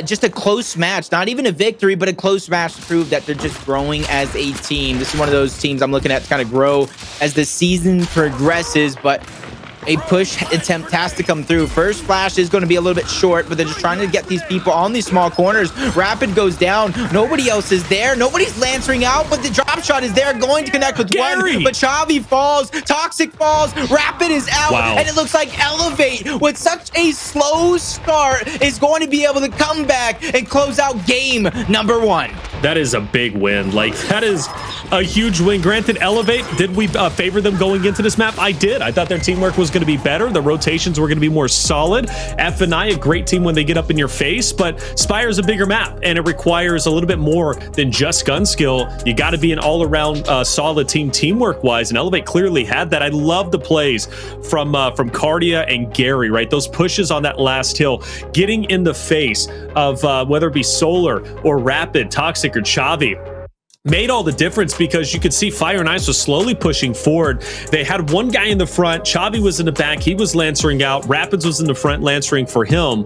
just a close match. Not even a victory, but a close match to prove that they're just growing as a team. This is one of those teams I'm looking at to kind of grow as the season progresses, but a push attempt has to come through. First flash is going to be a little bit short, but they're just trying to get these people on these small corners. Rapid goes down. Nobody else is there. Nobody's lancering out, but the drop shot is there, going to connect with Gary. one. But Chavii falls. Toxiq falls. Rapid is out. Wow. And it looks like Elevate, with such a slow start, is going to be able to come back and close out game number 1. That is a big win. Like, that is a huge win. Granted, Elevate, did we favor them going into this map? I did. I thought their teamwork was going to be better. The rotations were going to be more solid. FNI, a great team when they get up in your face, but Speyer is a bigger map, and it requires a little bit more than just gun skill. You got to be an all-around solid team teamwork-wise, and Elevate clearly had that. I love the plays from Kardia and Gary, right? Those pushes on that last hill, getting in the face of whether it be Solar or Rapid, Toxiq, or Chavii. Made all the difference because you could see Fire and Ice was slowly pushing forward. They had one guy in the front. Chavii was in the back. He was lancering out. Rapidz was in the front, lancering for him.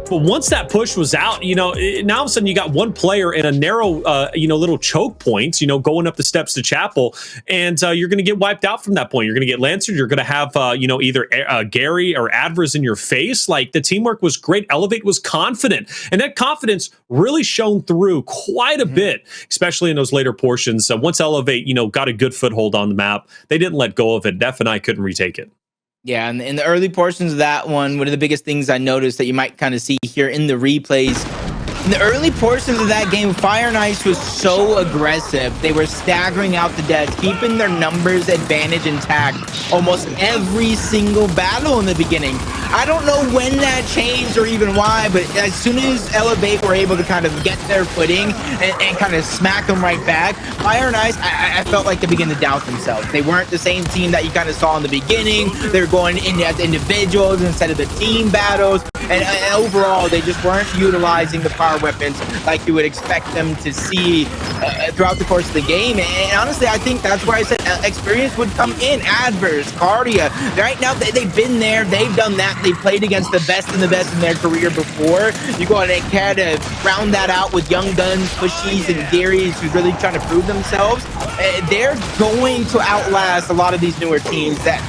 But once that push was out, now all of a sudden you got one player in a narrow, little choke points, going up the steps to Chapel, and you're going to get wiped out from that point. You're going to get lancered. You're going to have, either Gary or Addvers in your face. Like, the teamwork was great. Elevate was confident, and that confidence really shone through quite a bit, especially in those later portions. Once Elevate, got a good foothold on the map, they didn't let go of it. FNI couldn't retake it. Yeah, and in the early portions of that one of the biggest things I noticed that you might kind of see here in the replays In the early portions of that game, Fire and Ice was so aggressive. They were staggering out the deaths, keeping their numbers advantage intact almost every single battle in the beginning. I don't know when that changed or even why, but as soon as Elevate were able to kind of get their footing and kind of smack them right back, Fire and Ice, I felt like they began to doubt themselves. They weren't the same team that you kind of saw in the beginning. They were going in as individuals instead of the team battles. And overall, they just weren't utilizing the power weapons like you would expect them to see throughout the course of the game. And honestly, I think that's where I said experience would come in. Addvers, Kardia, right now they've been there, they've done that, they've played against the best in their career before. You go ahead and kind of round that out with young guns, Pushyz and Gary's who's really trying to prove themselves. They're going to outlast a lot of these newer teams that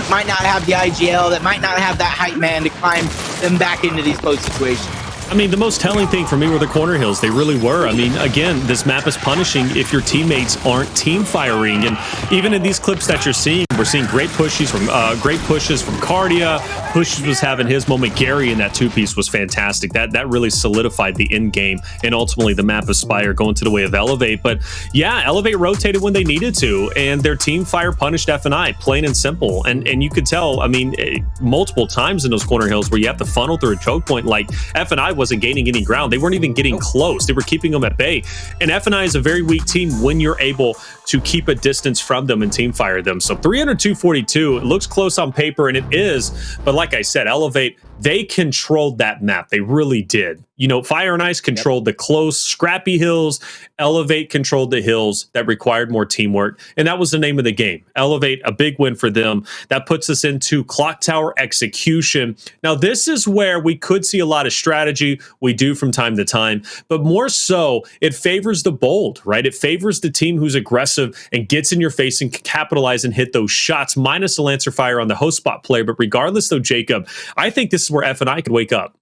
might not have the IGL, that might not have that hype man to climb them back into these close situations. I mean, the most telling thing for me were the corner hills. They really were. I mean, again, this map is punishing if your teammates aren't team firing. And even in these clips that you're seeing, we're seeing great pushes from Kardia. Pushyz was having his moment. Gary in that two-piece was fantastic. That really solidified the end game and ultimately the map of Speyer going to the way of Elevate. But yeah, Elevate rotated when they needed to, and their team fire punished FNI, plain and simple. And you could tell, I mean, multiple times in those corner hills where you have to funnel through a choke point, like FNI wasn't gaining any ground. They weren't even getting close. They were keeping them at bay. And FNI is a very weak team when you're able to keep a distance from them and team fire them. So 300-242, it looks close on paper, and it is. But like I said, Elevate, they controlled that map. They really did. You know, Fire and Ice controlled the close, scrappy hills. Elevate controlled the hills that required more teamwork. And that was the name of the game. Elevate, a big win for them. That puts us into Clocktower execution. Now, this is where we could see a lot of strategy. We do from time to time. But more so, it favors the bold, right? It favors the team who's aggressive and gets in your face and can capitalize and hit those shots, minus the Lancer Fire on the host spot player. But regardless, though, Jacob, I think this is where FNI could wake up.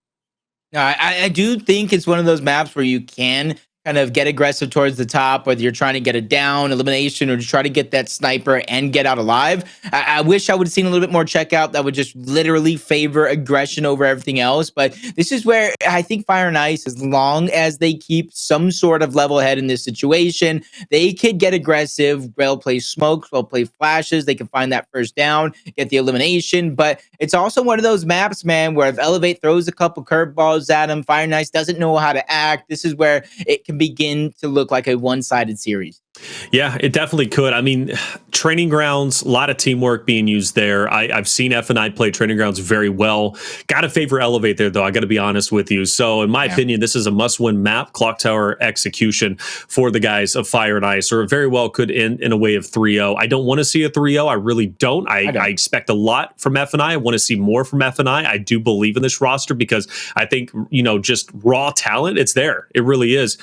I do think it's one of those maps where you can kind of get aggressive towards the top, whether you're trying to get a down, elimination, or to try to get that sniper and get out alive. I wish I would have seen a little bit more checkout that would just literally favor aggression over everything else. But this is where I think Fire and Ice, as long as they keep some sort of level head in this situation, they could get aggressive, well play smokes, well play flashes. They can find that first down, get the elimination. But it's also one of those maps, man, where if Elevate throws a couple curveballs at them, Fire and Ice doesn't know how to act. This is where it can begin to look like a one-sided series. Yeah, it definitely could. I mean, training grounds, a lot of teamwork being used there. I've seen FNI play training grounds very well. Got to favor Elevate there, though. I got to be honest with you. So in my opinion, this is a must-win map, Clocktower execution for the guys of Fire and Ice, or it very well could end in a way of 3-0. I don't want to see a 3-0. I really don't. I expect a lot from FNI. I want to see more from FNI. I do believe in this roster because I think, you know, just raw talent, it's there. It really is.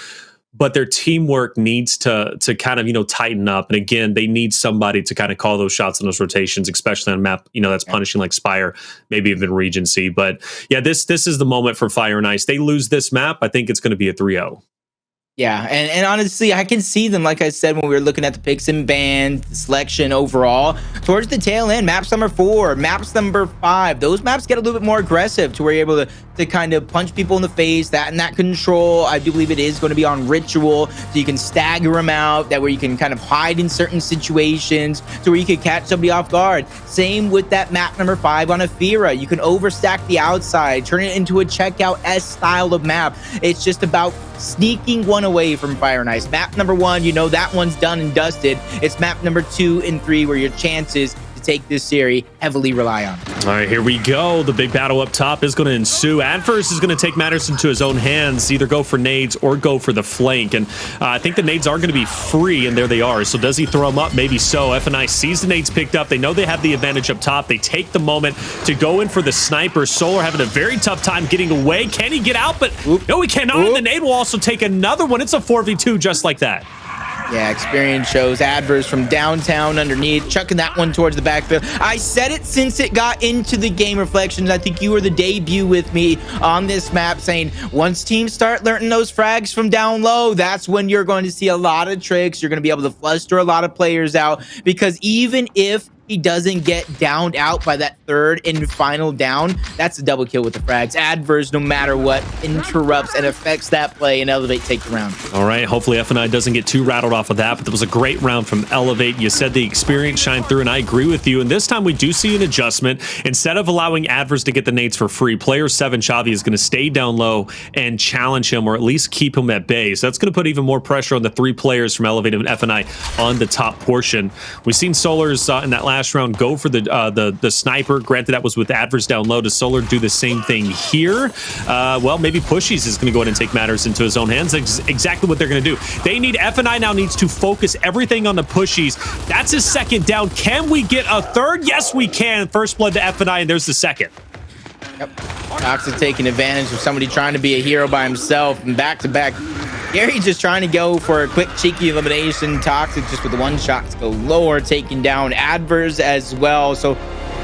But their teamwork needs to kind of, you know, tighten up. And again, they need somebody to kind of call those shots on those rotations, especially on a map, you know, that's punishing like Speyer, maybe even Regency. But yeah, this is the moment for Fire and Ice. They lose this map, I think it's going to be a 3-0. Yeah, and honestly, I can see them, like I said, when we were looking at the picks and bans, the selection overall, towards the tail end, maps number 4, maps number 5, those maps get a little bit more aggressive to where you're able to kind of punch people in the face. That control, I do believe it is going to be on Ritual, so you can stagger them out, that where you can kind of hide in certain situations, to where you can catch somebody off guard. Same with that map number 5 on Ephyra. You can overstack the outside, turn it into a checkout-esque style of map. It's just about sneaking one away from Fire and Ice. Map number 1, you know that one's done and dusted. It's map number 2 and 3 where your chances to take this series heavily rely on. All right, here we go. The big battle up top is going to ensue. Addvers is going to take matters into his own hands, either go for nades or go for the flank. And I think the nades are going to be free, and there they are. So does he throw them up? Maybe so. FNI sees the nades picked up. They know they have the advantage up top. They take the moment to go in for the sniper. Solar having a very tough time getting away. Can he get out? But no, he cannot. And the nade will also take another one. It's a 4v2 just like that. Yeah, experience shows. Addvers from downtown underneath, chucking that one towards the backfield. I said it since it got into the game reflections. I think you were the debut with me on this map, saying once teams start learning those frags from down low, that's when you're going to see a lot of tricks. You're going to be able to fluster a lot of players out, because even if he doesn't get downed out by that third and final down, that's a double kill with the frags. Addvers, no matter what, interrupts and affects that play, and Elevate take the round. All right, hopefully FNI doesn't get too rattled off of that, but that was a great round from Elevate. You said the experience shined through, and I agree with you. And this time we do see an adjustment. Instead of allowing Addvers to get the nades for free, player 7 Chavii is going to stay down low and challenge him, or at least keep him at bay. So that's going to put even more pressure on the 3 players from Elevate and FNI on the top portion. We've seen Solars in that last round go for the sniper. Granted, that was with Addvers down low. Does Solar do the same thing here? Well, maybe Pushyz is going to go ahead and take matters into his own hands. Exactly what they're going to do. They need, FNI now needs to focus everything on the Pushyz. That's his second down. Can we get a third? Yes, we can. First blood to FNI, and there's the second. Yep. Toxiq taking advantage of somebody trying to be a hero by himself, and back-to-back. Gary just trying to go for a quick cheeky elimination. Toxiq just with the one shot to go lower, taking down Addvers as well. So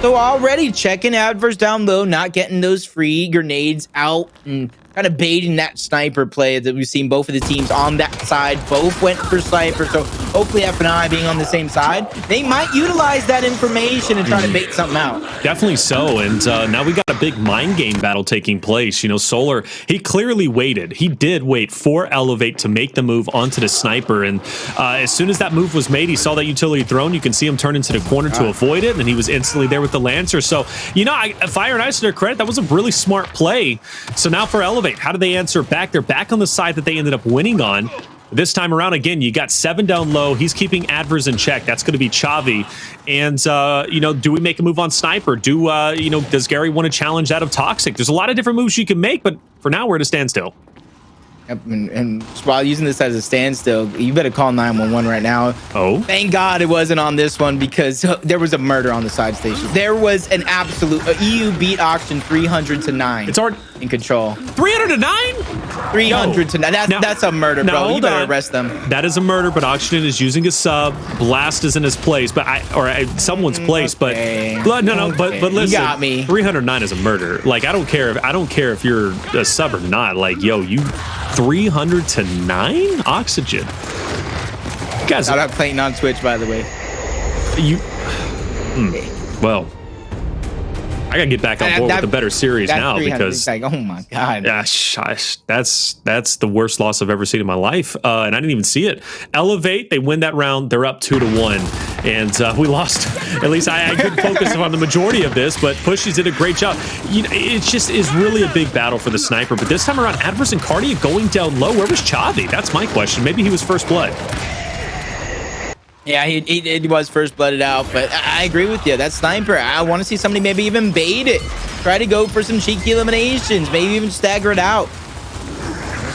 already checking Addvers down low, not getting those free grenades out, and kind of baiting that sniper play that we've seen both of the teams on that side. Both went for sniper, so hopefully FNI being on the same side, they might utilize that information and try to bait something out. Definitely so, and now we got a big mind game battle taking place. You know, Solar, he clearly waited. He did wait for Elevate to make the move onto the sniper, and as soon as that move was made, he saw that utility thrown. You can see him turn into the corner to avoid it, and he was instantly there with the Lancer. So, you know, Fire and Ice to their credit, that was a really smart play. So now for Elevate, how do they answer back? They're back on the side that they ended up winning on. This time around, again, you got 7 down low. He's keeping Addvers in check. That's going to be Chavii. And, you know, do we make a move on Sniper? You know, does Gary want to challenge that of Toxiq? There's a lot of different moves you can make, but for now, we're at a standstill. Yep, and while using this as a standstill, you better call 911 right now. Oh? Thank God it wasn't on this one, because there was a murder on the side station. There was an absolute EU beat auction 300 to 9. It's already in control. 300 to 9? 300 to 9. That's a murder, bro. You better arrest them. That is a murder, but Auctionin is using a sub. Blast is in his place, but someone's place. Okay. But no, but listen, you got me. 309 is a murder. Like, I don't care if you're a sub or not. Like, yo, you 300 to 9 oxygen. You guys, shout out Clayton on Twitch, by the way. Well, I gotta get back on board with a better series now, because like, oh my God, that's the worst loss I've ever seen in my life, and I didn't even see it. Elevate, they win that round. They're up 2-1, and we lost. At least I couldn't focus on the majority of this, but Pushyz did a great job. You know, it just is really a big battle for the sniper. But this time around, Addvers and Kardia going down low. Where was Chavii? That's my question. Maybe he was first blood. Yeah, he was first blooded out, but I agree with you. That sniper, I want to see somebody maybe even bait it. Try to go for some cheeky eliminations, maybe even stagger it out.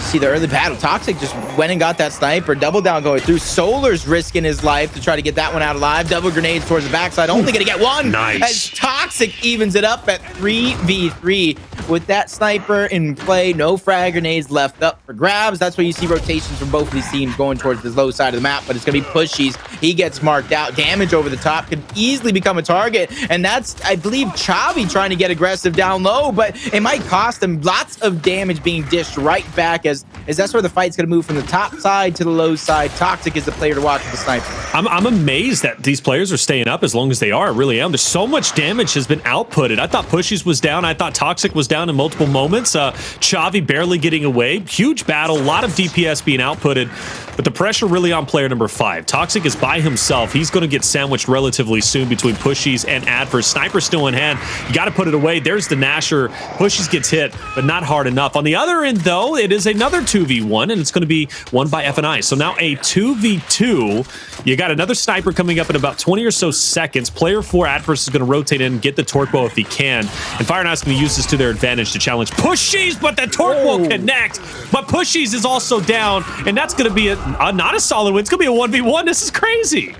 See the early battle. Toxiq just went and got that sniper. Double down going through. Solar's risking his life to try to get that one out alive. Double grenades towards the backside. Only going to get one. Nice. As Toxiq evens it up at 3v3 with that sniper in play. No frag grenades left up for grabs. That's why you see rotations from both of these teams going towards the low side of the map, but it's going to be Pushyz. He gets marked out. Damage over the top could easily become a target, and that's, I believe, Chavii trying to get aggressive down low, but it might cost him lots of damage being dished right back, as that's where the fight's going to move from the top side to the low side. Toxiq is the player to watch with the sniper. I'm amazed that these players are staying up as long as they are. I really am. There's so much damage has been outputted. I thought Pushyz was down. I thought Toxiq was down in multiple moments. Chavii barely getting away. Huge battle. A lot of DPS being outputted, but the pressure really on player number 5. Toxiq is by himself. He's going to get sandwiched relatively soon between Pushyz and Addvers. Sniper still in hand. You got to put it away. There's the Nasher. Pushyz gets hit, but not hard enough. On the other end, though, it is another 2v1, and it's going to be won by FNI. So now a 2v2. You got another sniper coming up in about 20 or so seconds. Player 4, Addvers, is going to rotate in and get the torque bow if he can. And Fire and Ice going to use this to their advantage to challenge Pushyz, but the torque will connect. But Pushyz is also down, and that's going to be not a solid win. It's going to be a 1v1. This is crazy.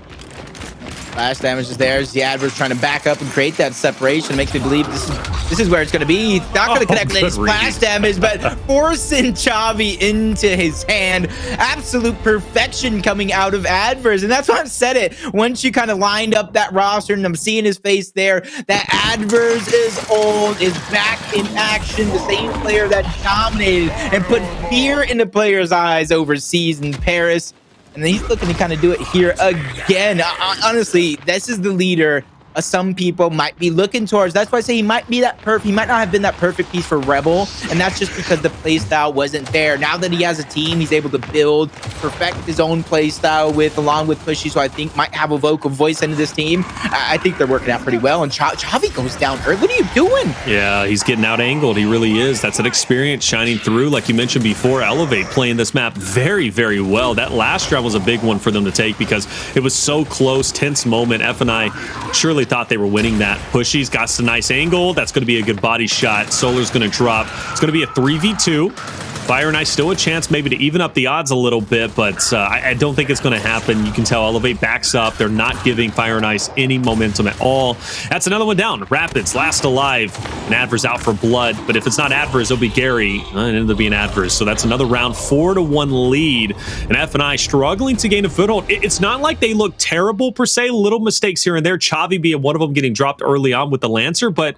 Flash damage is there. The Addvers trying to back up and create that separation. Makes me believe this is where it's going to be. Not going to connect with his splash damage, but forcing Chavii into his hand. Absolute perfection coming out of Addvers. And that's why I've said it. Once you kind of lined up that roster, and I'm seeing his face there, that Addvers is old, is back in action. The same player that dominated and put fear in the players' eyes overseas in Paris. And he's looking to kind of do it here again. Honestly, this is the leader some people might be looking towards. That's why I say he might be that perfect. He might not have been that perfect piece for Rebel, and that's just because the playstyle wasn't there. Now that he has a team, he's able to build, perfect his own playstyle along with Pushyz, who I think might have a vocal voice into this team. I think they're working out pretty well, and Chavii goes down early. What are you doing? Yeah, he's getting out angled. He really is. That's an experience shining through. Like you mentioned before, Elevate playing this map very, very well. That last round was a big one for them to take because it was so close, tense moment. FNI surely thought they were winning that. Pushyz got some nice angle. That's going to be a good body shot. Solar's going to drop. It's going to be a 3v2. FNI still a chance maybe to even up the odds a little bit, but I don't think it's going to happen. You can tell Elevate backs up. They're not giving FNI any momentum at all. That's another one down. Rapidz, last alive. And Addvers out for blood, but if it's not Addvers, it'll be Gary. It ended up being Addvers. So that's another round, 4-1 lead. And FNI struggling to gain a foothold. It's not like they look terrible per se. Little mistakes here and there. Chavii being one of them, getting dropped early on with the Lancer, but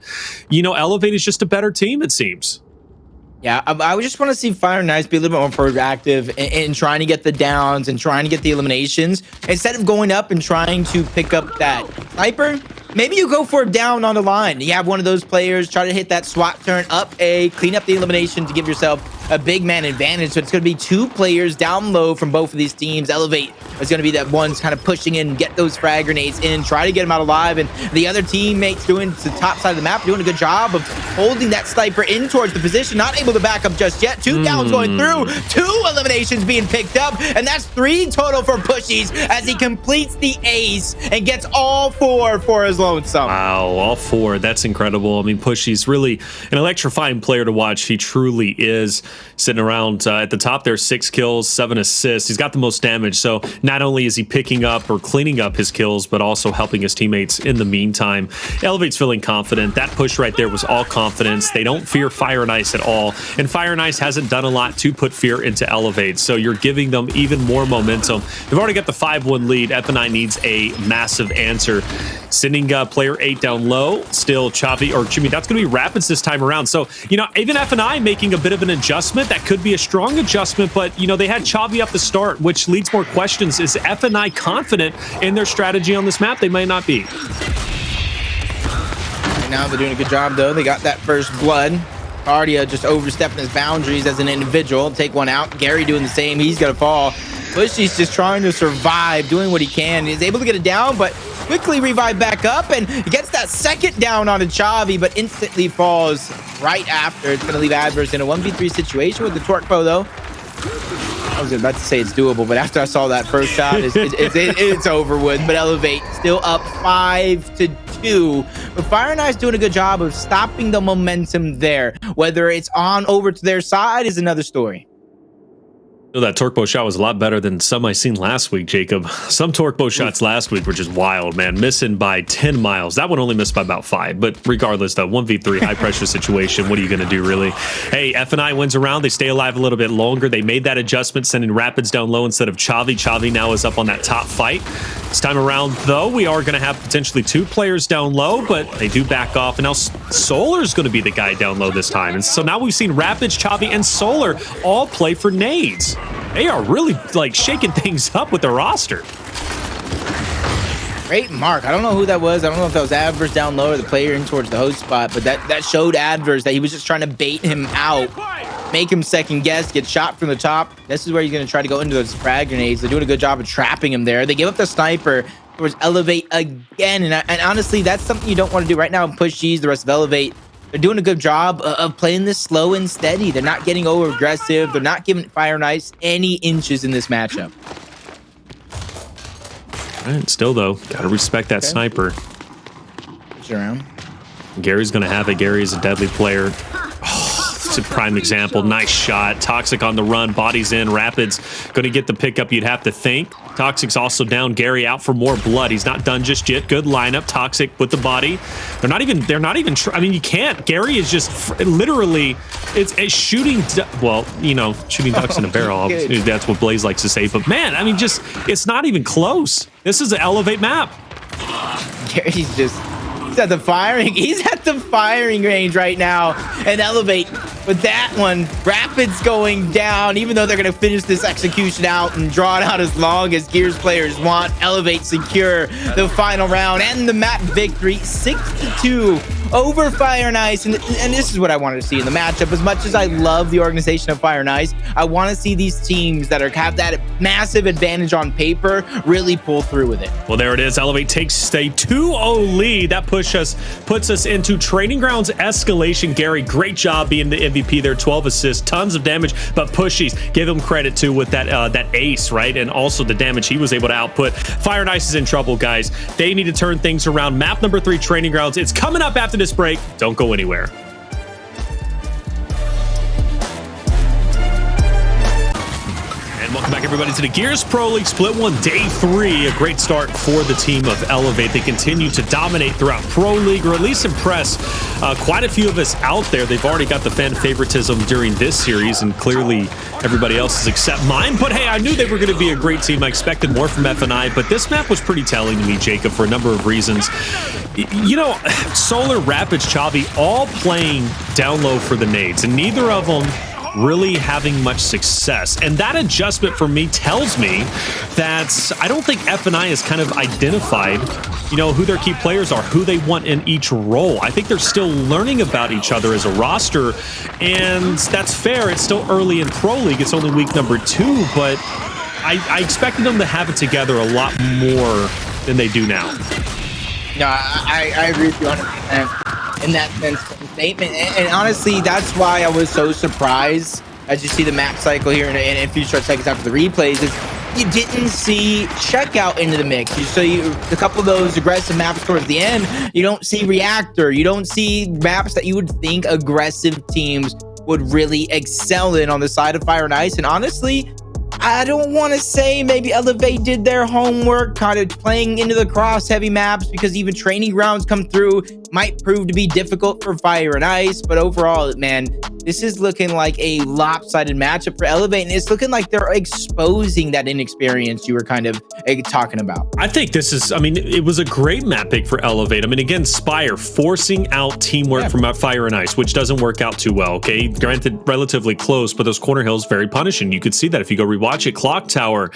you know, Elevate is just a better team, it seems. Yeah, I would just want to see FNI be a little bit more proactive in trying to get the downs and trying to get the eliminations. Instead of going up and trying to pick up that sniper, maybe you go for a down on the line. You have one of those players try to hit that SWAT turn up A, clean up the elimination to give yourself a big man advantage. So it's going to be 2 players down low from both of these teams. Elevate is going to be that one's kind of pushing in, get those frag grenades in, try to get them out alive. And the other teammates doing the top side of the map, doing a good job of holding that sniper in towards the position. Not able to back up just yet. 2 downs going through, 2 eliminations being picked up. And that's 3 total for Pushyz as he completes the ace and gets all 4 for his lonesome. Wow, all 4. That's incredible. I mean, Pushyz really an electrifying player to watch. He truly is. Sitting around at the top there, 6 kills, 7 assists. He's got the most damage. So not only is he picking up or cleaning up his kills, but also helping his teammates in the meantime. Elevate's feeling confident. That push right there was all confidence. They don't fear Fire and Ice at all. And Fire and Ice hasn't done a lot to put fear into Elevate. So you're giving them even more momentum. They've already got the 5-1 lead. FNI needs a massive answer. Sending player 8 down low. Still Chavii, or Jimmy, that's going to be Rapidz this time around. So, you know, even FNI making a bit of an adjustment. That could be a strong adjustment, but, you know, they had Chavii up the start, which leads more questions. Is FNI confident in their strategy on this map? They might not be. Right now, they're doing a good job, though. They got that first blood. Kardia just overstepping his boundaries as an individual. Take one out. Gary doing the same. He's going to fall. Pushyz just trying to survive, doing what he can. He's able to get it down, but quickly revive back up, and he gets that second down on a Chavii, but instantly falls right after. It's going to leave Addvers in a 1v3 situation with the Torque-Bow, though. I was about to say it's doable, but after I saw that first shot, it's over with. But Elevate still up 5-2. But Fire and Ice doing a good job of stopping the momentum there. Whether it's on over to their side is another story. That Torque-Bow shot was a lot better than some I seen last week, Jacob. Some Torque-Bow shots last week were just wild, man. Missing by 10 miles. That one only missed by about 5. But regardless, that 1v3 high-pressure situation, what are you going to do, really? Hey, FNI wins around. They stay alive a little bit longer. They made that adjustment, sending Rapidz down low instead of Chavii. Chavii now is up on that top fight. This time around, though, we are going to have potentially 2 players down low, but they do back off. And now Solar's going to be the guy down low this time. And so now we've seen Rapidz, Chavii, and Solar all play for nades. They are really, like, shaking things up with the roster. Great mark. I don't know who that was. I don't know if that was Addvers down low or the player in towards the host spot, but that showed Addvers that he was just trying to bait him out, make him second guess, get shot from the top. This is where he's going to try to go into those frag grenades. They're doing a good job of trapping him there. They give up the sniper towards Elevate again, and honestly, that's something you don't want to do right now. Pushyz, the rest of Elevate, they're doing a good job of playing this slow and steady. They're not getting over aggressive. They're not giving Fire and Ice any inches in this matchup. All right, still, though, got to respect that sniper. Push around. Gary's going to have it. Gary is a deadly player. Oh, it's a prime example. Nice shot. Toxiq on the run. Bodies in. Rapidz going to get the pickup, you'd have to think. Toxiq's also down. Gary out for more blood. He's not done just yet. Good lineup. Toxiq with the body. They're not even I mean, you can't. Gary is just literally, it's shooting, well, you know, shooting ducks in a barrel. That's what Blaze likes to say. But man, I mean, just, it's not even close. This is an Elevate map. Gary's just He's at the firing range right now. And Elevate with that one. Rapidz going down, even though they're going to finish this execution out and draw it out as long as Gears players want. Elevate secure the final round and the map victory, 6-2 over Fire and Ice. And this is what I wanted to see in the matchup. As much as I love the organization of Fire and Ice, I want to see these teams that have that massive advantage on paper really pull through with it. Well, there it is. Elevate takes a 2-0 lead. That puts us into Training Grounds Escalation. Gary, great job being the MVP there. 12 assists, tons of damage, but Pushyz, give him credit too with that ace, right? And also the damage he was able to output. Fire and Ice is in trouble, guys. They need to turn things around. Map number 3, Training Grounds. It's coming up after this break. Don't go anywhere. Welcome back, everybody, to the Gears Pro League Split 1 Day 3. A great start for the team of Elevate. They continue to dominate throughout Pro League, or at least impress quite a few of us out there. They've already got the fan favoritism during this series, and clearly everybody else's except mine. But hey, I knew they were going to be a great team. I expected more from FNI, but this map was pretty telling to me, Jacob, for a number of reasons. You know, Solar, Rapidz, Chavii, all playing down low for the nades, and neither of them really having much success. And that adjustment for me tells me that I don't think FNI has kind of identified, you know, who their key players are, who they want in each role. I think they're still learning about each other as a roster, and that's fair. It's still early in Pro League. It's only week number 2, but I expected them to have it together a lot more than they do now. No, I agree with you 100%. In that sense statement, and honestly, that's why I was so surprised as you see the map cycle here in a few short seconds after the replays. Is you didn't see Checkout into the mix. You see a couple of those aggressive maps towards the end. You don't see Reactor. You don't see maps that you would think aggressive teams would really excel in on the side of Fire and Ice. And honestly, I don't want to say maybe Elevate did their homework, kind of playing into the cross heavy maps, because even Training Grounds come through might prove to be difficult for Fire and Ice. But overall, man, this is looking like a lopsided matchup for Elevate, and it's looking like they're exposing that inexperience you were kind of talking about. I think this is, I mean, it was a great map pick for Elevate. I mean, again, Speyer forcing out teamwork from Fire and Ice, which doesn't work out too well, okay? Granted, relatively close, but those corner hills very punishing. You could see that if you go rewatch it. Clocktower,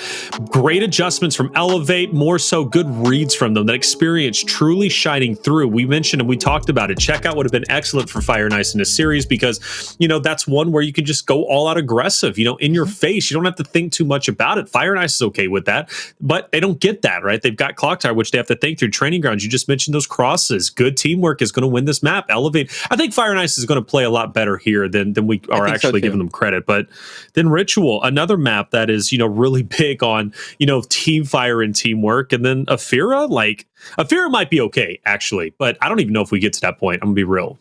great adjustments from Elevate, more so good reads from them. That experience truly shining through. We mentioned and we talked about it. Checkout would have been excellent for Fire and Ice in this series because, you know, that's one where you can just go all out aggressive, you know, in your face. You don't have to think too much about it. Fire and Ice is okay with that, but they don't get that, right? They've got Clocktower, which they have to think through. Training Grounds, you just mentioned those crosses. Good teamwork is going to win this map. Elevate, I think Fire and Ice is going to play a lot better here than we are actually giving them credit. But then Ritual, another map that is, you know, really big on, you know, team fire and teamwork. And then Ephyra, like, Ephyra might be okay, actually, but I don't even know if we get to that point. I'm gonna be real.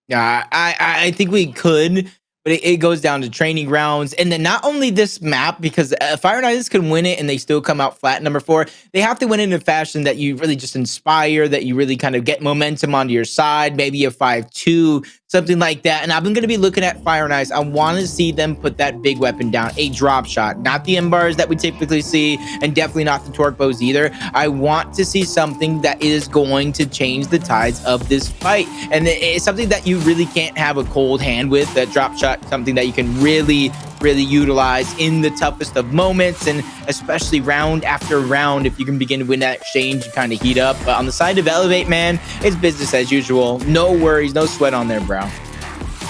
Yeah, I think we could, but it goes down to Training Grounds. And then not only this map, because Fire and Ice can win it and they still come out flat number 4, they have to win it in a fashion that you really just inspire, that you really kind of get momentum onto your side, maybe a 5-2, something like that. And I'm going to be looking at Fire and Ice. I want to see them put that big weapon down, a drop shot, not the M-bars that we typically see, and definitely not the torque bows either. I want to see something that is going to change the tides of this fight. And it's something that you really can't have a cold hand with, that drop shot, something that you can really utilize in the toughest of moments, and especially round after round. If you can begin to win that exchange, you kind of heat up. But on the side of Elevate, man, it's business as usual. No worries, no sweat on there, bro.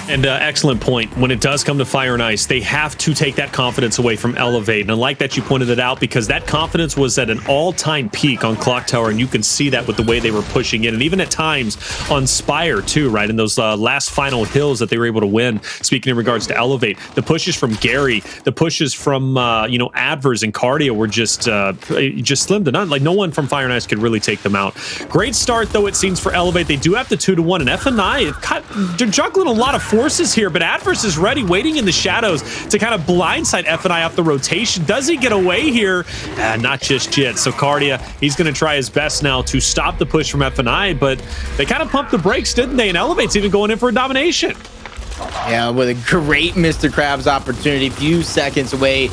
And excellent point. When it does come to Fire and Ice, they have to take that confidence away from Elevate. And I like that you pointed it out, because that confidence was at an all-time peak on Clocktower, and you can see that with the way they were pushing in. And even at times on Speyer too, right? In those last final hills that they were able to win. Speaking in regards to Elevate, the pushes from Gary, the pushes from, you know, Addvers and Kardia were just slim to none. Like, no one from Fire and Ice could really take them out. Great start, though, it seems, for Elevate. They do have the 2-1, and FNI, they're juggling a lot of forces here, but Addvers is ready, waiting in the shadows to kind of blindside FNI off the rotation. Does he get away here? Not just yet. So Kardia, he's going to try his best now to stop the push from FNI, but they kind of pumped the brakes, didn't they? And Elevate's even going in for a domination. Yeah, with a great Mr. Krabs opportunity, few seconds away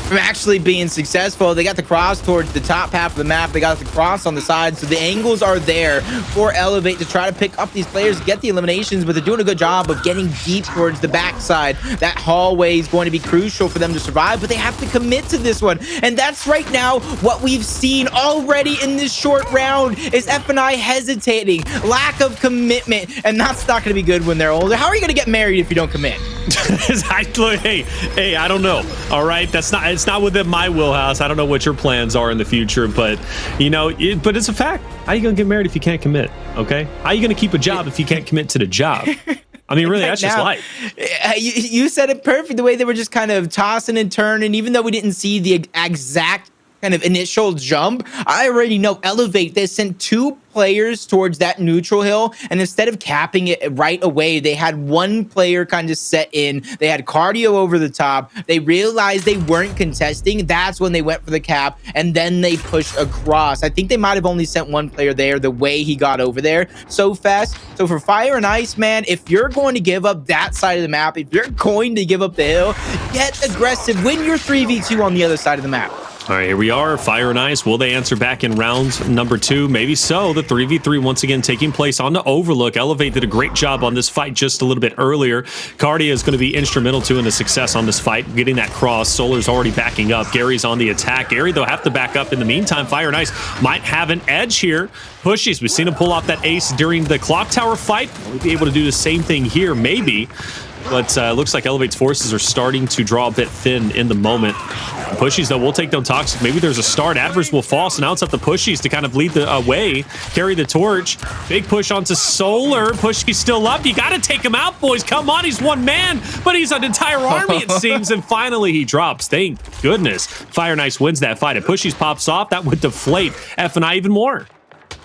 from actually being successful. They got the cross towards the top half of the map. They got the cross on the side, so the angles are there for Elevate to try to pick up these players, get the eliminations, but they're doing a good job of getting deep towards the backside. That hallway is going to be crucial for them to survive, but they have to commit to this one, and that's right now what we've seen already in this short round is FNI hesitating, lack of commitment, and that's not going to be good when they're older. How are you going to get married if you don't commit? Hey, I don't know. All right, it's not within my wheelhouse. I don't know what your plans are in the future, but you know, but it's a fact. How are you gonna get married if you can't commit? Okay, how are you gonna keep a job if you can't commit to the job? I mean, really, that's just life. You said it perfect. The way they were just kind of tossing and turning, even though we didn't see the exact kind of initial jump, I already know Elevate, they sent 2 players towards that neutral hill, and instead of capping it right away, they had 1 player kind of set in. They had Kardia over the top. They realized they weren't contesting. That's when they went for the cap, and then they pushed across. I think they might have only sent 1 player there, the way he got over there so fast. So for Fire and Ice, man, if you're going to give up that side of the map, if you're going to give up the hill, get aggressive. Win your 3v2 on the other side of the map. All right, here we are. Fire and Ice. Will they answer back in round number 2? Maybe so. The 3v3 once again taking place on the Overlook. Elevate did a great job on this fight just a little bit earlier. Kardia is going to be instrumental too in the success on this fight, getting that cross. Solar's already backing up. Gary's on the attack. Gary, though, have to back up in the meantime. Fire and Ice might have an edge here. Pushyz, we've seen him pull off that ace during the Clocktower fight. We'll be able to do the same thing here, maybe. But looks like Elevate's forces are starting to draw a bit thin in the moment. Pushyz, though, will take down Toxiq. Maybe there's a start. Addvers will fall, so now it's up to Pushyz to kind of lead the way, carry the torch. Big push onto Solar. Pushyz still up. You got to take him out, boys. Come on, he's one man, but he's an entire army, it seems. And finally, he drops. Thank goodness. Fire and Ice wins that fight. If Pushyz pops off, that would deflate FNI even more.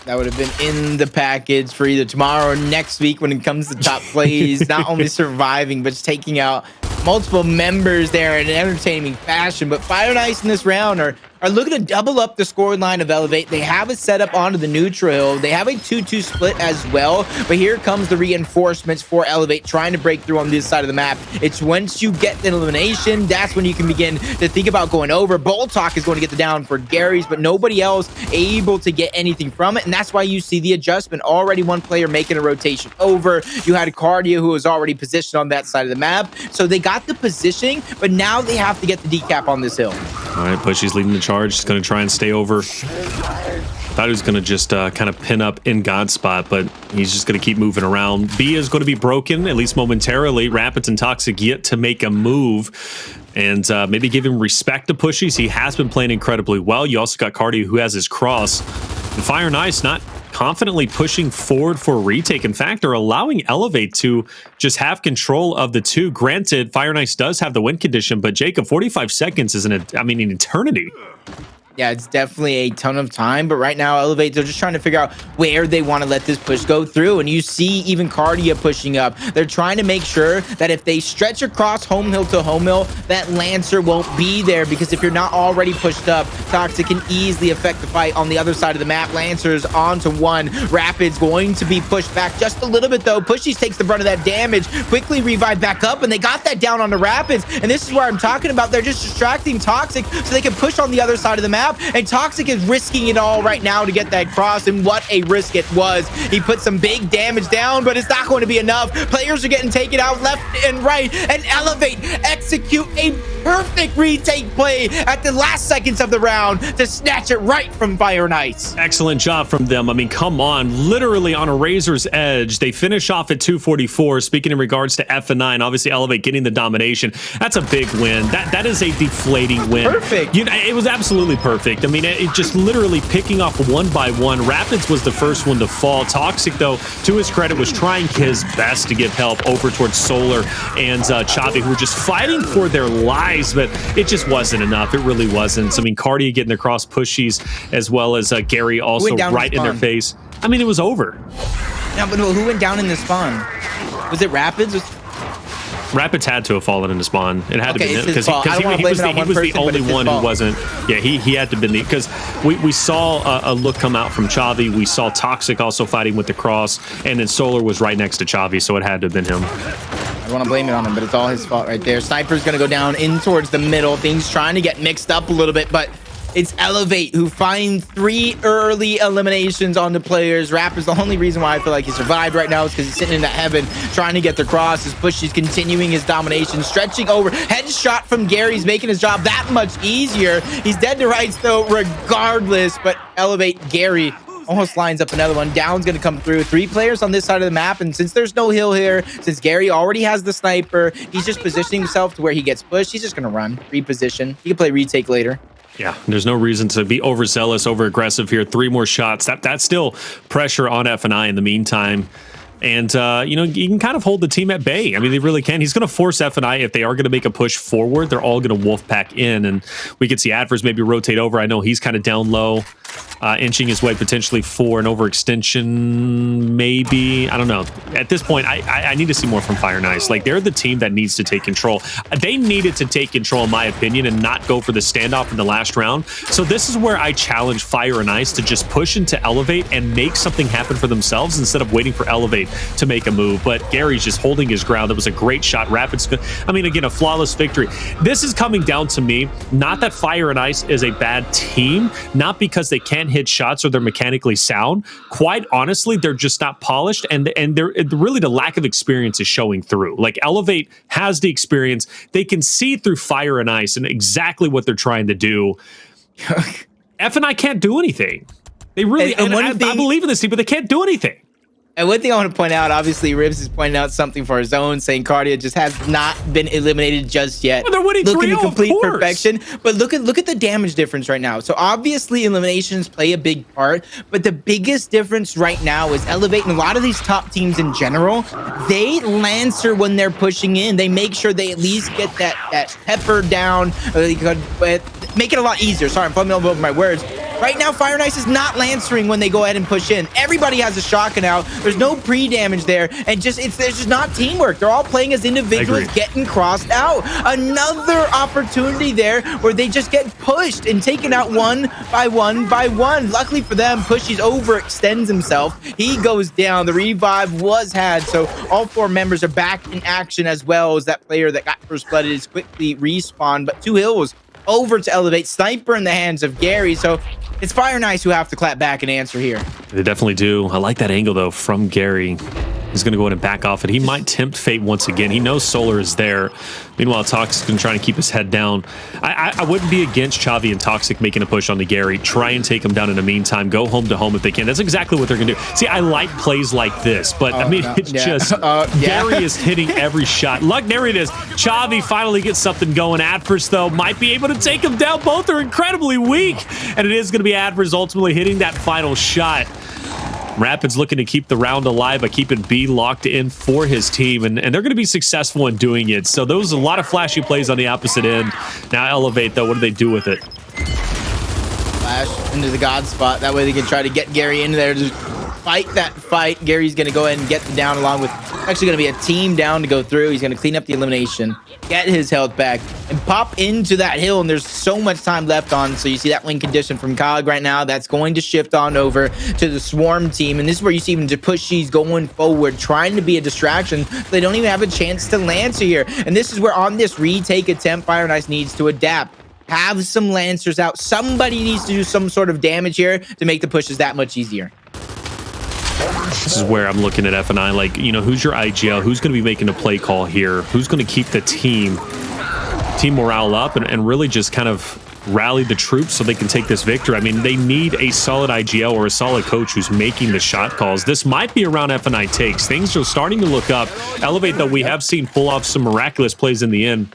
That would have been in the package for either tomorrow or next week when it comes to top plays. Not only surviving, but taking out multiple members there in an entertaining fashion. But Fire and Ice in this round are looking to double up the scoreline of Elevate. They have it set up onto the neutral hill. They have a 2-2 split as well. But here comes the reinforcements for Elevate trying to break through on this side of the map. It's once you get the elimination, that's when you can begin to think about going over. Boltok is going to get the down for Gary's, but nobody else able to get anything from it. And that's why you see the adjustment. Already 1 player making a rotation over. You had Kardia, who was already positioned on that side of the map. So they got the positioning, but now they have to get the decap on this hill. All right, Pushyz leading the charge. He's going to try and stay over. Thought he was going to just kind of pin up in God's spot, but he's just going to keep moving around. B is going to be broken, at least momentarily. Rapidz and Toxiq yet to make a move. And maybe give him respect to Pushyz. He has been playing incredibly well. You also got Kardia, who has his cross. And Fire and Ice not confidently pushing forward for a retake. In fact, are allowing Elevate to just have control of the 2. Granted, Fire and Ice does have the win condition, but Jacob, 45 seconds is an eternity. Yeah, it's definitely a ton of time, but right now Elevate, they're just trying to figure out where they want to let this push go through. And you see even Kardia pushing up. They're trying to make sure that if they stretch across home hill to home hill, that Lancer won't be there, because if you're not already pushed up, Toxiq can easily affect the fight on the other side of the map. Lancer's onto 1. Rapidz going to be pushed back just a little bit though. Pushyz takes the brunt of that damage, quickly revive back up, and they got that down on the Rapidz. And this is where I'm talking about. They're just distracting Toxiq so they can push on the other side of the map. And Toxiq is risking it all right now to get that cross, and what a risk it was. He put some big damage down, but it's not going to be enough. Players are getting taken out left and right, and Elevate execute a perfect retake play at the last seconds of the round to snatch it right from Fire and Ice. Excellent job from them. I mean, come on, literally on a razor's edge. They finish off at 244. Speaking in regards to FNI, and obviously Elevate getting the domination, that's a big win. That is a deflating win. Perfect. You know, it was absolutely perfect. I mean, it just literally picking off 1 by 1. Rapidz was the first one to fall. Toxiq, though, to his credit, was trying his best to give help over towards Solar and Chavii, who were just fighting for their lives, but it just wasn't enough. It really wasn't. So, I mean, Kardia getting across Pushyz, as well as Gary also right in their face. I mean, it was over. Yeah, but who went down in the spawn? Was it Rapidz? Rapidz had to have fallen into spawn. It had to be him, because he was the only one who wasn't. Yeah, he had to have been the, because we saw a look come out from Chavii. We saw Toxiq also fighting with the cross, and then Solar was right next to Chavii, so it had to have been him. I want to blame it on him, but it's all his fault right there. Sniper's going to go down in towards the middle. Things trying to get mixed up a little bit, but it's Elevate who find 3 early eliminations on the players. Rapidz, the only reason why I feel like he survived right now is because he's sitting in that heaven trying to get the cross. His Pushyz continuing his domination, stretching over. Headshot from Gary's making his job that much easier. He's dead to rights though, regardless, but Elevate Gary almost lines up another one. Down's going to come through. 3 players on this side of the map, and since there's no hill here, since Gary already has the sniper, he's just positioning himself to where he gets pushed. He's just going to run, reposition. He can play retake later. Yeah, there's no reason to be overzealous, over aggressive here. 3 more shots. That's still pressure on FNI in the meantime. And, you know, you can kind of hold the team at bay. I mean, they really can. He's going to force FNI, if they are going to make a push forward, they're all going to wolf pack in. And we could see Addvers maybe rotate over. I know he's kind of down low, inching his way potentially for an overextension, maybe. I don't know. At this point, I need to see more from Fire and Ice. Like, they're the team that needs to take control. They needed to take control, in my opinion, and not go for the standoff in the last round. So this is where I challenge Fire and Ice to just push into Elevate and make something happen for themselves instead of waiting for Elevate to make a move. But Gary's just holding his ground. That was a great shot. Rapidz, I mean, again, a flawless victory. This is coming down to me, not that Fire and Ice is a bad team, not because they can't hit shots or they're mechanically sound. Quite honestly, they're just not polished, and they're really, the lack of experience is showing through. Like, Elevate has the experience. They can see through Fire and Ice and exactly what they're trying to do. FNI can't do anything. They really, and I believe in this team, but they can't do anything. And one thing I want to point out, obviously, Ribs is pointing out something for his own, saying Kardia just has not been eliminated just yet. Well, they're winning looking 3-0, to complete of course. perfection. But look at the damage difference right now. So obviously, eliminations play a big part. But the biggest difference right now is Elevate, and a lot of these top teams in general, they Lancer when they're pushing in. They make sure they at least get that pepper down. Make it a lot easier. Sorry, I'm fumbling over my words. Right now, Fire and Ice is not lancering when they go ahead and push in. Everybody has a shotgun out. There's no pre-damage there, and there's just not teamwork. They're all playing as individuals, getting crossed out. Another opportunity there where they just get pushed and taken out one by one by one. Luckily for them, Pushyz overextends himself. He goes down. The revive was had, so all 4 members are back in action, as well as that player that got first blooded is quickly respawned. But 2 hills over to Elevate. Sniper in the hands of Gary, so it's Fire and Ice who have to clap back and answer here. They definitely do. I like that angle, though, from Gary. He's going to go ahead and back off it. He might tempt fate once again. He knows Solar is there. Meanwhile, Toxiq can try to keep his head down. I wouldn't be against Chavii and Toxiq making a push on the Gary. Try and take him down in the meantime. Go home to home if they can. That's exactly what they're going to do. See, I like plays like this, but I mean, it's just Gary is hitting every shot. Look, there it is. Chavii finally gets something going. Addvers, though, might be able to take him down. Both are incredibly weak, and it is going to be Addvers ultimately hitting that final shot. Rapidz looking to keep the round alive by keeping B locked in for his team, and they're going to be successful in doing it. So those are a lot of flashy plays on the opposite end. Now Elevate, though, what do they do with it? Flash into the God spot. That way they can try to get Gary in there to fight that fight. Gary's going to go ahead and get the down, along with actually going to be a team down to go through. He's going to clean up the elimination, get his health back, and pop into that hill. And there's so much time left on. So you see that win condition from Cog right now. That's going to shift on over to the Swarm team. And this is where you see even Pushyz going forward, trying to be a distraction. So they don't even have a chance to Lancer here. And this is where on this retake attempt, Fire and Ice needs to adapt. Have some Lancers out. Somebody needs to do some sort of damage here to make the pushes that much easier. This is where I'm looking at FNI, like, you know, who's your IGL? Who's going to be making a play call here? Who's going to keep the team morale up and really just kind of rally the troops so they can take this victory? I mean, they need a solid IGL or a solid coach who's making the shot calls. This might be around FNI takes. Things are starting to look up. Elevate, though, we have seen pull off some miraculous plays in the end.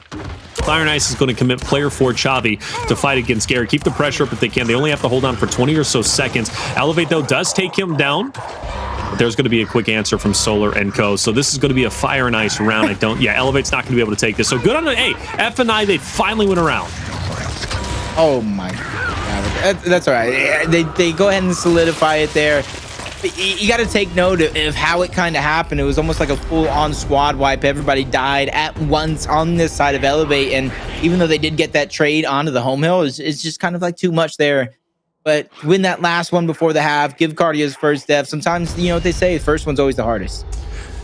Fire and Ice is going to commit player 4 Chavii to fight against Gary. Keep the pressure up if they can. They only have to hold on for 20 or so seconds. Elevate, though, does take him down. But there's going to be a quick answer from Solar and Co. So this is going to be a Fire and Ice round. Elevate's not going to be able to take this. So good on it. Hey, FNI, they finally went around. Oh my God. That's all right. They go ahead and solidify it there. You got to take note of how it kind of happened. It was almost like a full-on squad wipe. Everybody died at once on this side of Elevate, and even though they did get that trade onto the home hill, it's just kind of like too much there. But win that last one before the half, give Kardia his first death. Sometimes, you know what they say, the first one's always the hardest.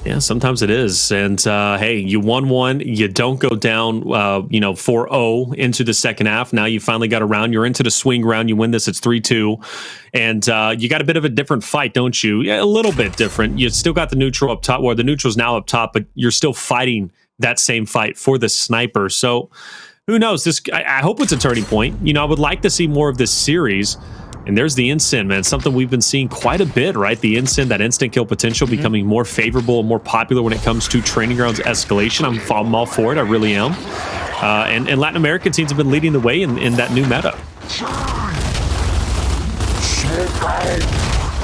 Yeah, sometimes it is. And hey, you won one. You don't go down, 4-0 into the second half. Now you finally got around. You're into the swing round. You win this. It's 3-2. And you got a bit of a different fight, don't you? Yeah, a little bit different. You still got the neutral up top. Well, the neutral's now up top, but you're still fighting that same fight for the sniper. So who knows? I hope it's a turning point. I would like to see more of this series. And there's the Ensign, man. Something we've been seeing quite a bit, right? The Ensign, that instant kill potential becoming more favorable and more popular when it comes to training grounds escalation. I'm all for it. I really am. And Latin American teams have been leading the way in that new meta.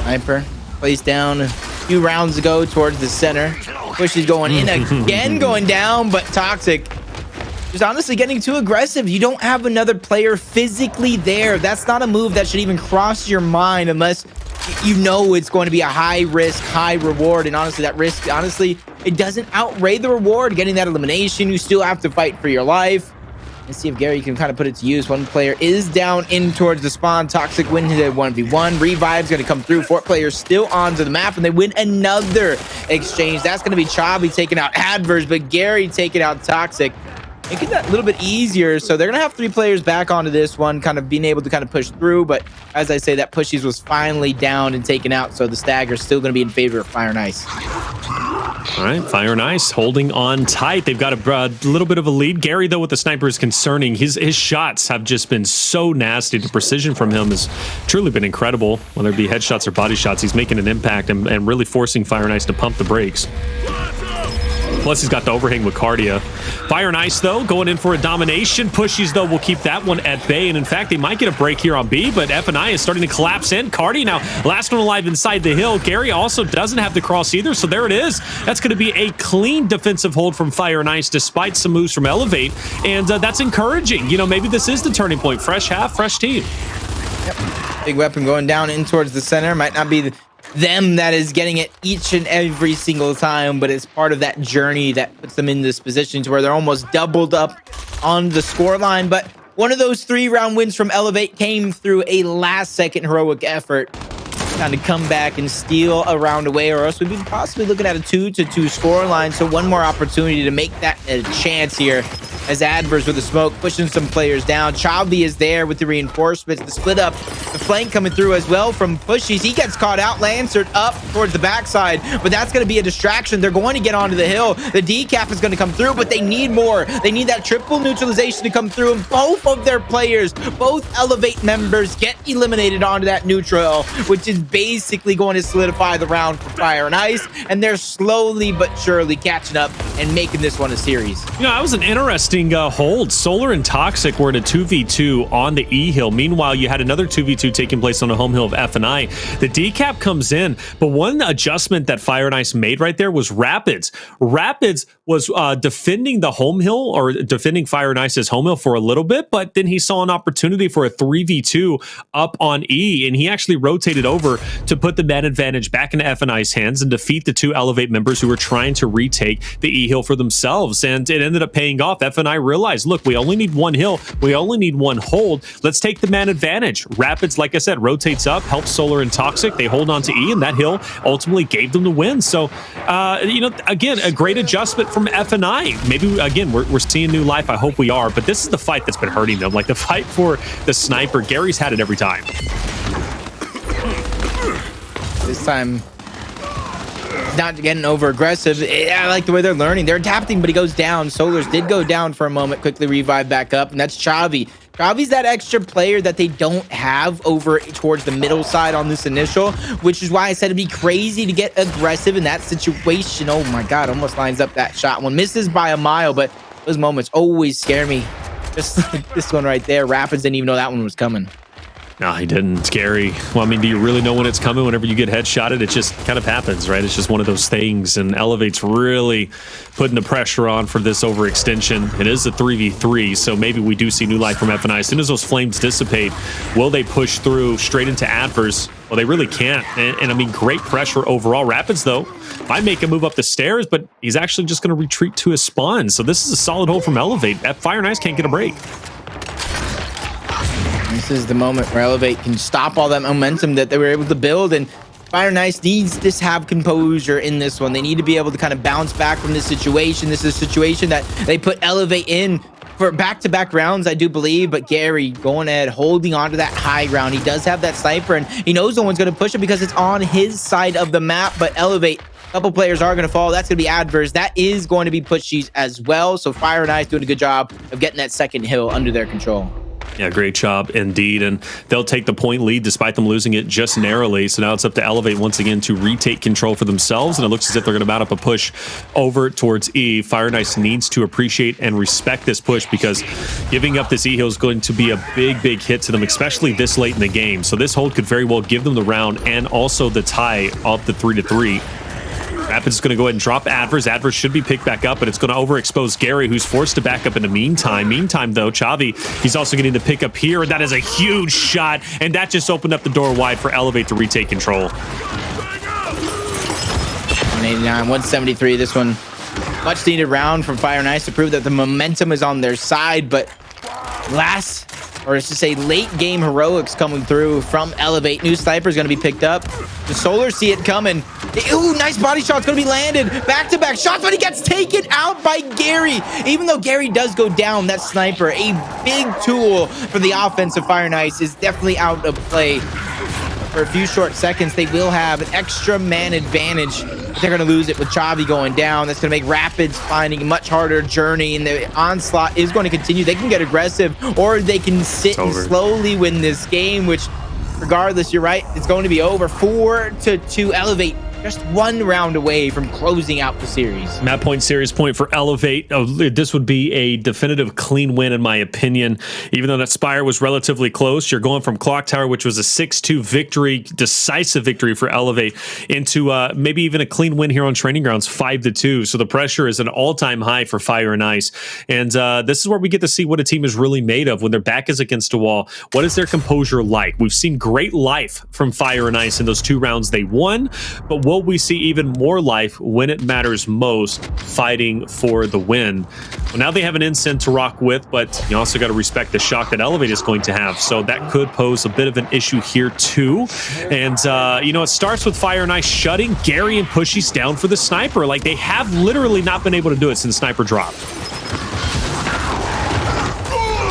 Sniper plays down a few rounds ago towards the center. Pushyz going in again, going down, but Toxiq is honestly getting too aggressive. You don't have another player physically there. That's not a move that should even cross your mind unless you know it's going to be a high risk, high reward. And honestly, that risk, it doesn't outweigh the reward. Getting that elimination, you still have to fight for your life. Let's see if Gary can kind of put it to use. One player is down in towards the spawn. Toxiq wins the 1v1. Revive's going to come through. 4 players still onto the map, and they win another exchange. That's going to be Chavii taking out Addvers, but Gary taking out Toxiq, making that a little bit easier. So they're gonna have 3 players back onto this one, kind of being able to kind of push through. But as I say, that Pushyz was finally down and taken out, so the stagger's still gonna be in favor of Fire and Ice. All right, Fire and Ice holding on tight. They've got a little bit of a lead. Gary, though, with the sniper is concerning. His shots have just been so nasty. The precision from him has truly been incredible. Whether it be headshots or body shots, he's making an impact and really forcing Fire and Ice to pump the brakes. Plus, he's got the overhang with Kardia. Fire and Ice, though, going in for a domination. Pushyz, though, will keep that one at bay. And, in fact, they might get a break here on B, but FNI is starting to collapse in. Kardia now, last one alive inside the hill. Gary also doesn't have to cross either, so there it is. That's going to be a clean defensive hold from Fire and Ice, despite some moves from Elevate. And that's encouraging. Maybe this is the turning point. Fresh half, fresh team. Yep. Big weapon going down in towards the center. Might not be them that is getting it each and every single time, but it's part of that journey that puts them in this position to where they're almost doubled up on the scoreline. But one of those 3-round wins from Elevate came through a last-second heroic effort, trying to come back and steal a round away, or else we'd be possibly looking at a 2-2 scoreline. So one more opportunity to make that a chance here, as Addvers with the smoke pushing some players down. Chavii is there with the reinforcements, the split up, the flank coming through as well from Pushyz. He gets caught out, Lancered up towards the backside, but that's going to be a distraction. They're going to get onto the hill. The decap is going to come through, but they need more. They need that triple neutralization to come through, and both of their players, both Elevate members, get eliminated onto that neutral, which is basically going to solidify the round for Fire and Ice, and they're slowly but surely catching up and making this one a series. That was an interesting hold. Solar and Toxiq were at a 2v2 on the E hill. Meanwhile, you had another 2v2 taking place on the home hill of FNI. The decap comes in, but one adjustment that Fire and Ice made right there was Rapidz. Rapidz was defending the home hill, or defending Fire and Ice's home hill for a little bit, but then he saw an opportunity for a 3v2 up on E, and he actually rotated over to put the man advantage back into FNI's hands and defeat the 2 Elevate members who were trying to retake the E hill for themselves. And it ended up paying off. FNI realized, look, we only need 1 hill. We only need 1 hold. Let's take the man advantage. Rapidz, like I said, rotates up, helps Solar and Toxiq. They hold on to E, and that hill ultimately gave them the win. So, again, a great adjustment from FNI. Maybe, again, we're seeing new life. I hope we are. But this is the fight that's been hurting them. Like the fight for the sniper. Gary's had it every time. This time, not getting over aggressive. I like the way they're learning. They're adapting, but he goes down. Solars did go down for a moment, quickly revive back up, and that's Chavii. Chavii's that extra player that they don't have over towards the middle side on this initial, which is why I said it'd be crazy to get aggressive in that situation. Oh my God, almost lines up that shot. One misses by a mile, but those moments always scare me. Just like this one right there. Rapidz didn't even know that one was coming. No, he didn't. It's scary. Well, I mean, do you really know when it's coming? Whenever you get headshotted, it just kind of happens, right? It's just one of those things, and Elevate's really putting the pressure on for this overextension. It is a 3v3, so maybe we do see new life from FNI. As soon as those flames dissipate, will they push through straight into Addvers? Well, they really can't. And I mean, great pressure overall. Rapidz, though, might make a move up the stairs, but he's actually just going to retreat to his spawn. So this is a solid hold from Elevate. Fire and Ice can't get a break. This is the moment where Elevate can stop all that momentum that they were able to build, and Fire and Ice needs to have composure in this one. They need to be able to kind of bounce back from this situation. This is a situation that they put Elevate in for back-to-back rounds, I do believe, but Gary going ahead, holding on to that high ground. He does have that sniper, and he knows no one's going to push him because it's on his side of the map, but Elevate, a couple players are going to fall. That's going to be Addvers. That is going to be Pushyz as well, so Fire and Ice doing a good job of getting that second hill under their control. Yeah, great job indeed. And they'll take the point lead despite them losing it just narrowly. So now it's up to Elevate once again to retake control for themselves. And it looks as if they're going to mount up a push over towards E. Fire and Ice needs to appreciate and respect this push because giving up this E hill is going to be a big hit to them, especially this late in the game. So this hold could very well give them the round and also the tie up the 3-3. Rapidz is going to go ahead and drop Addvers. Addvers should be picked back up, but it's going to overexpose Gary, who's forced to back up in the meantime. Meantime, though, Chavii, he's also getting the pick up here. That is a huge shot, and that just opened up the door wide for Elevate to retake control. 189, 173. This one, much needed round from Fire and Ice to prove that the momentum is on their side, but late game heroics coming through from Elevate. New sniper is going to be picked up. The Solar see it coming. Ooh, nice body shot's going to be landed. Back-to-back shots, but he gets taken out by Gary. Even though Gary does go down, that sniper, a big tool for the offense of Fire and Ice, is definitely out of play. For a few short seconds, they will have an extra man advantage. They're going to lose it with Chavii going down. That's going to make Rapidz finding a much harder journey, and the onslaught is going to continue. They can get aggressive, or they can sit and slowly win this game, which, regardless, you're right, it's going to be over. 4-2 Elevate. Just one round away from closing out the series. Map point, series point for Elevate. Oh, this would be a definitive clean win, in my opinion. Even though that Speyer was relatively close, you're going from Clocktower, which was a 6-2 victory, decisive victory for Elevate, into maybe even a clean win here on Training Grounds, 5-2. So the pressure is an all-time high for Fire and Ice. And this is where we get to see what a team is really made of when their back is against a wall. What is their composure like? We've seen great life from Fire and Ice in those 2 rounds they won, but will we see even more life when it matters most, fighting for the win? Well, now they have an ensign to rock with, but you also got to respect the shock that Elevate is going to have. So that could pose a bit of an issue here too. And you know, it starts with Fire and Ice shutting Gary and Pushyz down for the sniper. Like, they have literally not been able to do it since sniper dropped.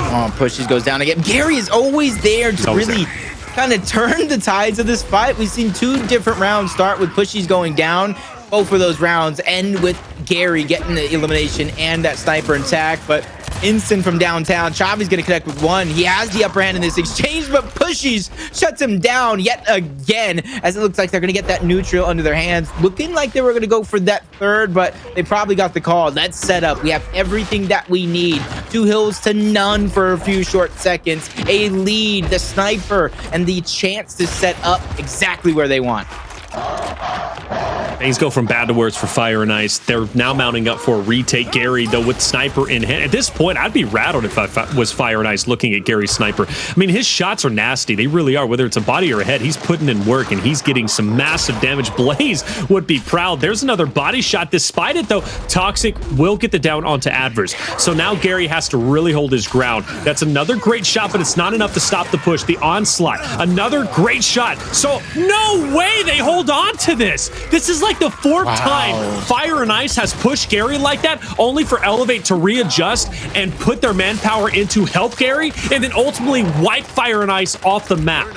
Oh, Pushyz goes down again. Gary is always there to really kind of turn the tides of this fight. We've seen 2 different rounds start with Pushyz going down. Both of those rounds end with Gary getting the elimination and that sniper attack, but instant from downtown. Chavii's going to connect with 1. He has the upper hand in this exchange, but Pushyz shuts him down yet again, as it looks like they're going to get that neutral under their hands. Looking like they were going to go for that 3rd, but they probably got the call. That's set up. We have everything that we need. 2 hills to none for a few short seconds. A lead, the sniper, and the chance to set up exactly where they want. Things go from bad to worse for Fire and Ice. They're now mounting up for a retake. Gary, though, with sniper in hand. At this point, I'd be rattled if I was Fire and Ice looking at Gary's sniper. I mean, his shots are nasty. They really are. Whether it's a body or a head, he's putting in work, and he's getting some massive damage. Blaze would be proud. There's another body shot. Despite it, though, Toxiq will get the down onto Addvers. So now Gary has to really hold his ground. That's another great shot, but it's not enough to stop the push. The onslaught. Another great shot. So no way they hold on to this. This is like the 4th time Fire and Ice has pushed Gary like that, only for Elevate to readjust and put their manpower into help Gary, and then ultimately wipe Fire and Ice off the map.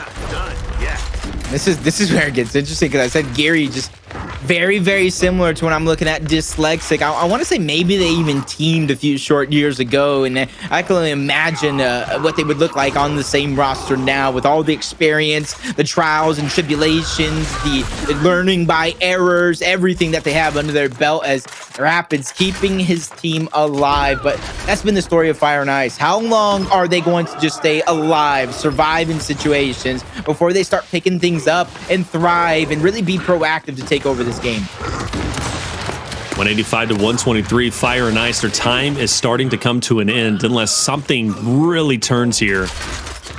This is where it gets interesting, because I said Gary just very similar to when I'm looking at Dyslexic. I want to say maybe they even teamed a few short years ago, and I can only imagine what they would look like on the same roster now, with all the experience, the trials and tribulations, the learning by errors, everything that they have under their belt, as Rapidz keeping his team alive. But that's been the story of Fire and Ice. How long are they going to just stay alive, survive in situations, before they start picking things up and thrive and really be proactive to take over this game? 185 to 123. Fire and Ice, their time is starting to come to an end unless something really turns here.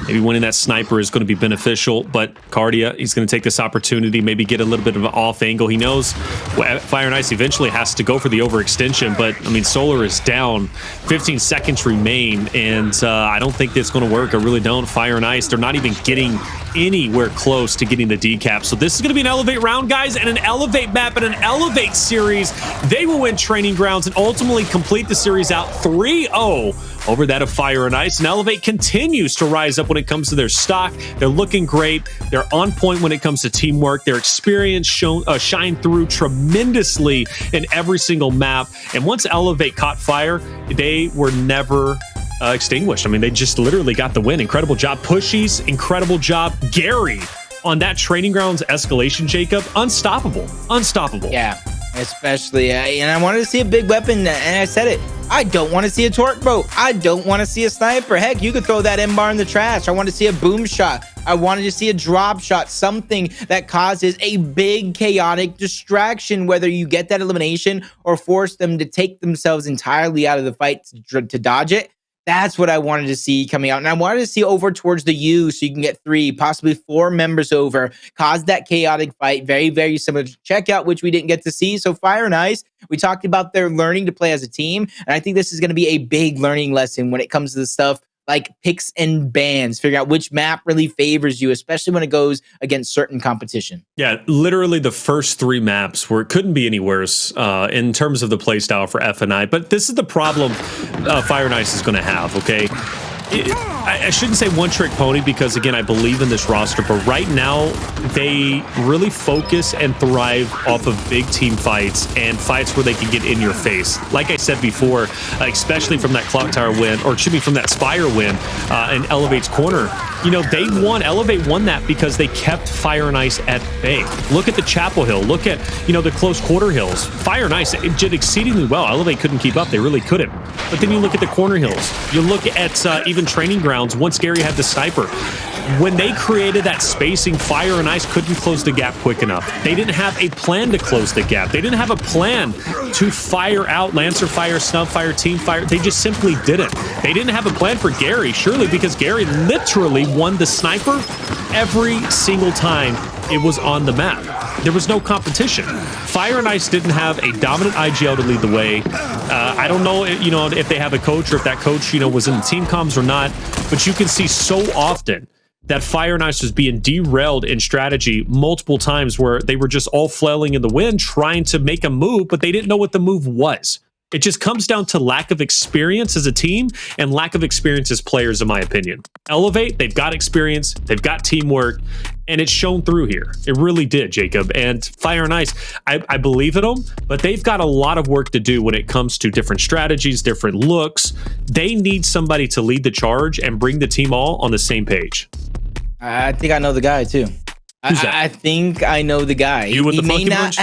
Maybe winning that sniper is going to be beneficial, but Kardia, he's going to take this opportunity, maybe get a little bit of an off angle. He knows Fire and Ice eventually has to go for the overextension, but I mean, Solar is down. 15 seconds remain, and I don't think that's going to work. I really don't. Fire and Ice, they're not even getting anywhere close to getting the decap. So this is going to be an Elevate round, guys, and an Elevate map and an Elevate series. They will win Training Grounds and ultimately complete the series out 3-0 over that of Fire and Ice. And Elevate continues to rise up when it comes to their stock. They're looking great. They're on point when it comes to teamwork. Their experience shine through tremendously in every single map. And once Elevate caught fire, they were never extinguished. I mean, they just literally got the win. Incredible job, Pushyz. Incredible job, Gary, on that Training Grounds escalation, Jacob. Unstoppable. Yeah, especially, and I wanted to see a big weapon, and I said it. I don't want to see a torque boat. I don't want to see a sniper. Heck, you could throw that M-bar in the trash. I want to see a boom shot. I wanted to see a drop shot, something that causes a big chaotic distraction, whether you get that elimination or force them to take themselves entirely out of the fight to dodge it. That's what I wanted to see coming out. And I wanted to see over towards the U so you can get 3, possibly 4 members over, cause that chaotic fight. Very, very similar to Checkout, which we didn't get to see. So Fire and Ice, we talked about their learning to play as a team. And I think this is going to be a big learning lesson when it comes to the stuff like picks and bans, figure out which map really favors you, especially when it goes against certain competition. Yeah, literally the first 3 maps where it couldn't be any worse in terms of the playstyle for FNI. But this is the problem Fire and Ice is going to have, okay? I shouldn't say one-trick pony because, again, I believe in this roster, but right now they really focus and thrive off of big team fights and fights where they can get in your face. Like I said before, especially from that Clocktower win, or excuse me, from that Speyer win in Elevate's corner, you know, they won. Elevate won that because they kept Fire and Ice at bay. Look at the Chapel Hill. Look at, you know, the close quarter hills. Fire and Ice, it did exceedingly well. Elevate couldn't keep up. They really couldn't. But then you look at the corner hills. You look at even Training Grounds once Gary had the sniper. When they created that spacing, Fire and Ice couldn't close the gap quick enough. They didn't have a plan to close the gap. They didn't have a plan to fire out Lancer Fire, Snub Fire, Team Fire. They just simply didn't. They didn't have a plan for Gary, surely because Gary literally won the sniper every single time it was on the map. There was no competition. Fire and Ice didn't have a dominant IGL to lead the way. I don't know, you know, if they have a coach or if that coach, you know, was in the team comms or not, but you can see so often that Fire and Ice was being derailed in strategy multiple times where they were just all flailing in the wind trying to make a move, but they didn't know what the move was. It just comes down to lack of experience as a team and lack of experience as players, in my opinion. Elevate, they've got experience, they've got teamwork, and it's shown through here. It really did, Jacob. And Fire and Ice, I believe in them, but they've got a lot of work to do when it comes to different strategies, different looks. They need somebody to lead the charge and bring the team all on the same page. I think I know the guy, too. I think I know the guy. You with the funky bunch?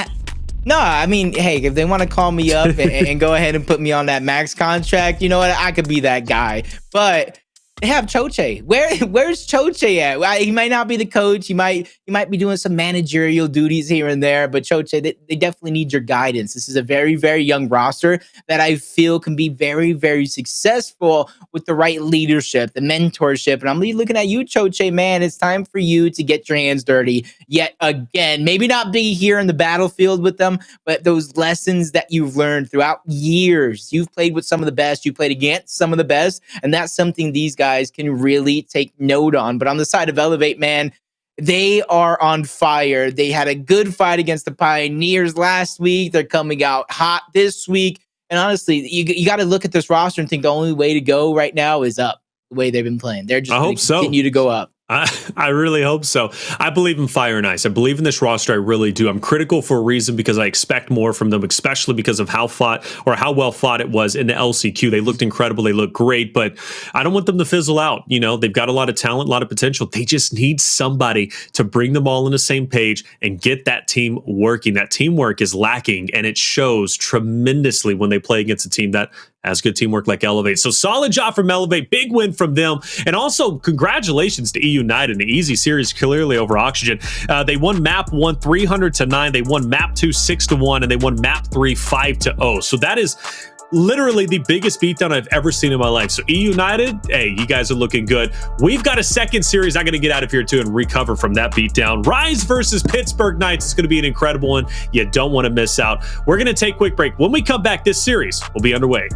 No, I mean, hey, if they want to call me up and go ahead and put me on that max contract, you know what? I could be that guy. But they have Choche. Where's Choche at? He might not be the coach. He might be doing some managerial duties here and there. But Choche, they definitely need your guidance. This is a very, very young roster that I feel can be very, very successful with the right leadership, the mentorship. And I'm looking at you, Choche, man. It's time for you to get your hands dirty yet again. Maybe not be here in the battlefield with them, but those lessons that you've learned throughout years. You've played with some of the best. You played against some of the best. And that's something these guys can really take note on. But on the side of Elevate, man, they are on fire. They had a good fight against the Pioneers last week. They're coming out hot this week. And honestly, you got to look at this roster and think the only way to go right now is up, the way they've been playing. They're just going to continue to go up. I really hope so. I believe in Fire and Ice. I believe in this roster. I really do. I'm critical for a reason because I expect more from them, especially because of how well fought it was in the LCQ. They looked incredible. They looked great, but I don't want them to fizzle out. You know, they've got a lot of talent, a lot of potential. They just need somebody to bring them all on the same page and get that team working. That teamwork is lacking, and it shows tremendously when they play against a team that has good teamwork like Elevate. So solid job from Elevate. Big win from them. And also congratulations to EU United. An easy series clearly over Oxygen. They won map 1 300-9. They won map 2 6-1. And they won map 3 5-0. So that is literally the biggest beatdown I've ever seen in my life. So EU United, hey, you guys are looking good. We've got a second series. I'm going to get out of here too and recover from that beatdown. Rise versus Pittsburgh Knights. It's going to be an incredible one. You don't want to miss out. We're going to take a quick break. When we come back, this series will be underway.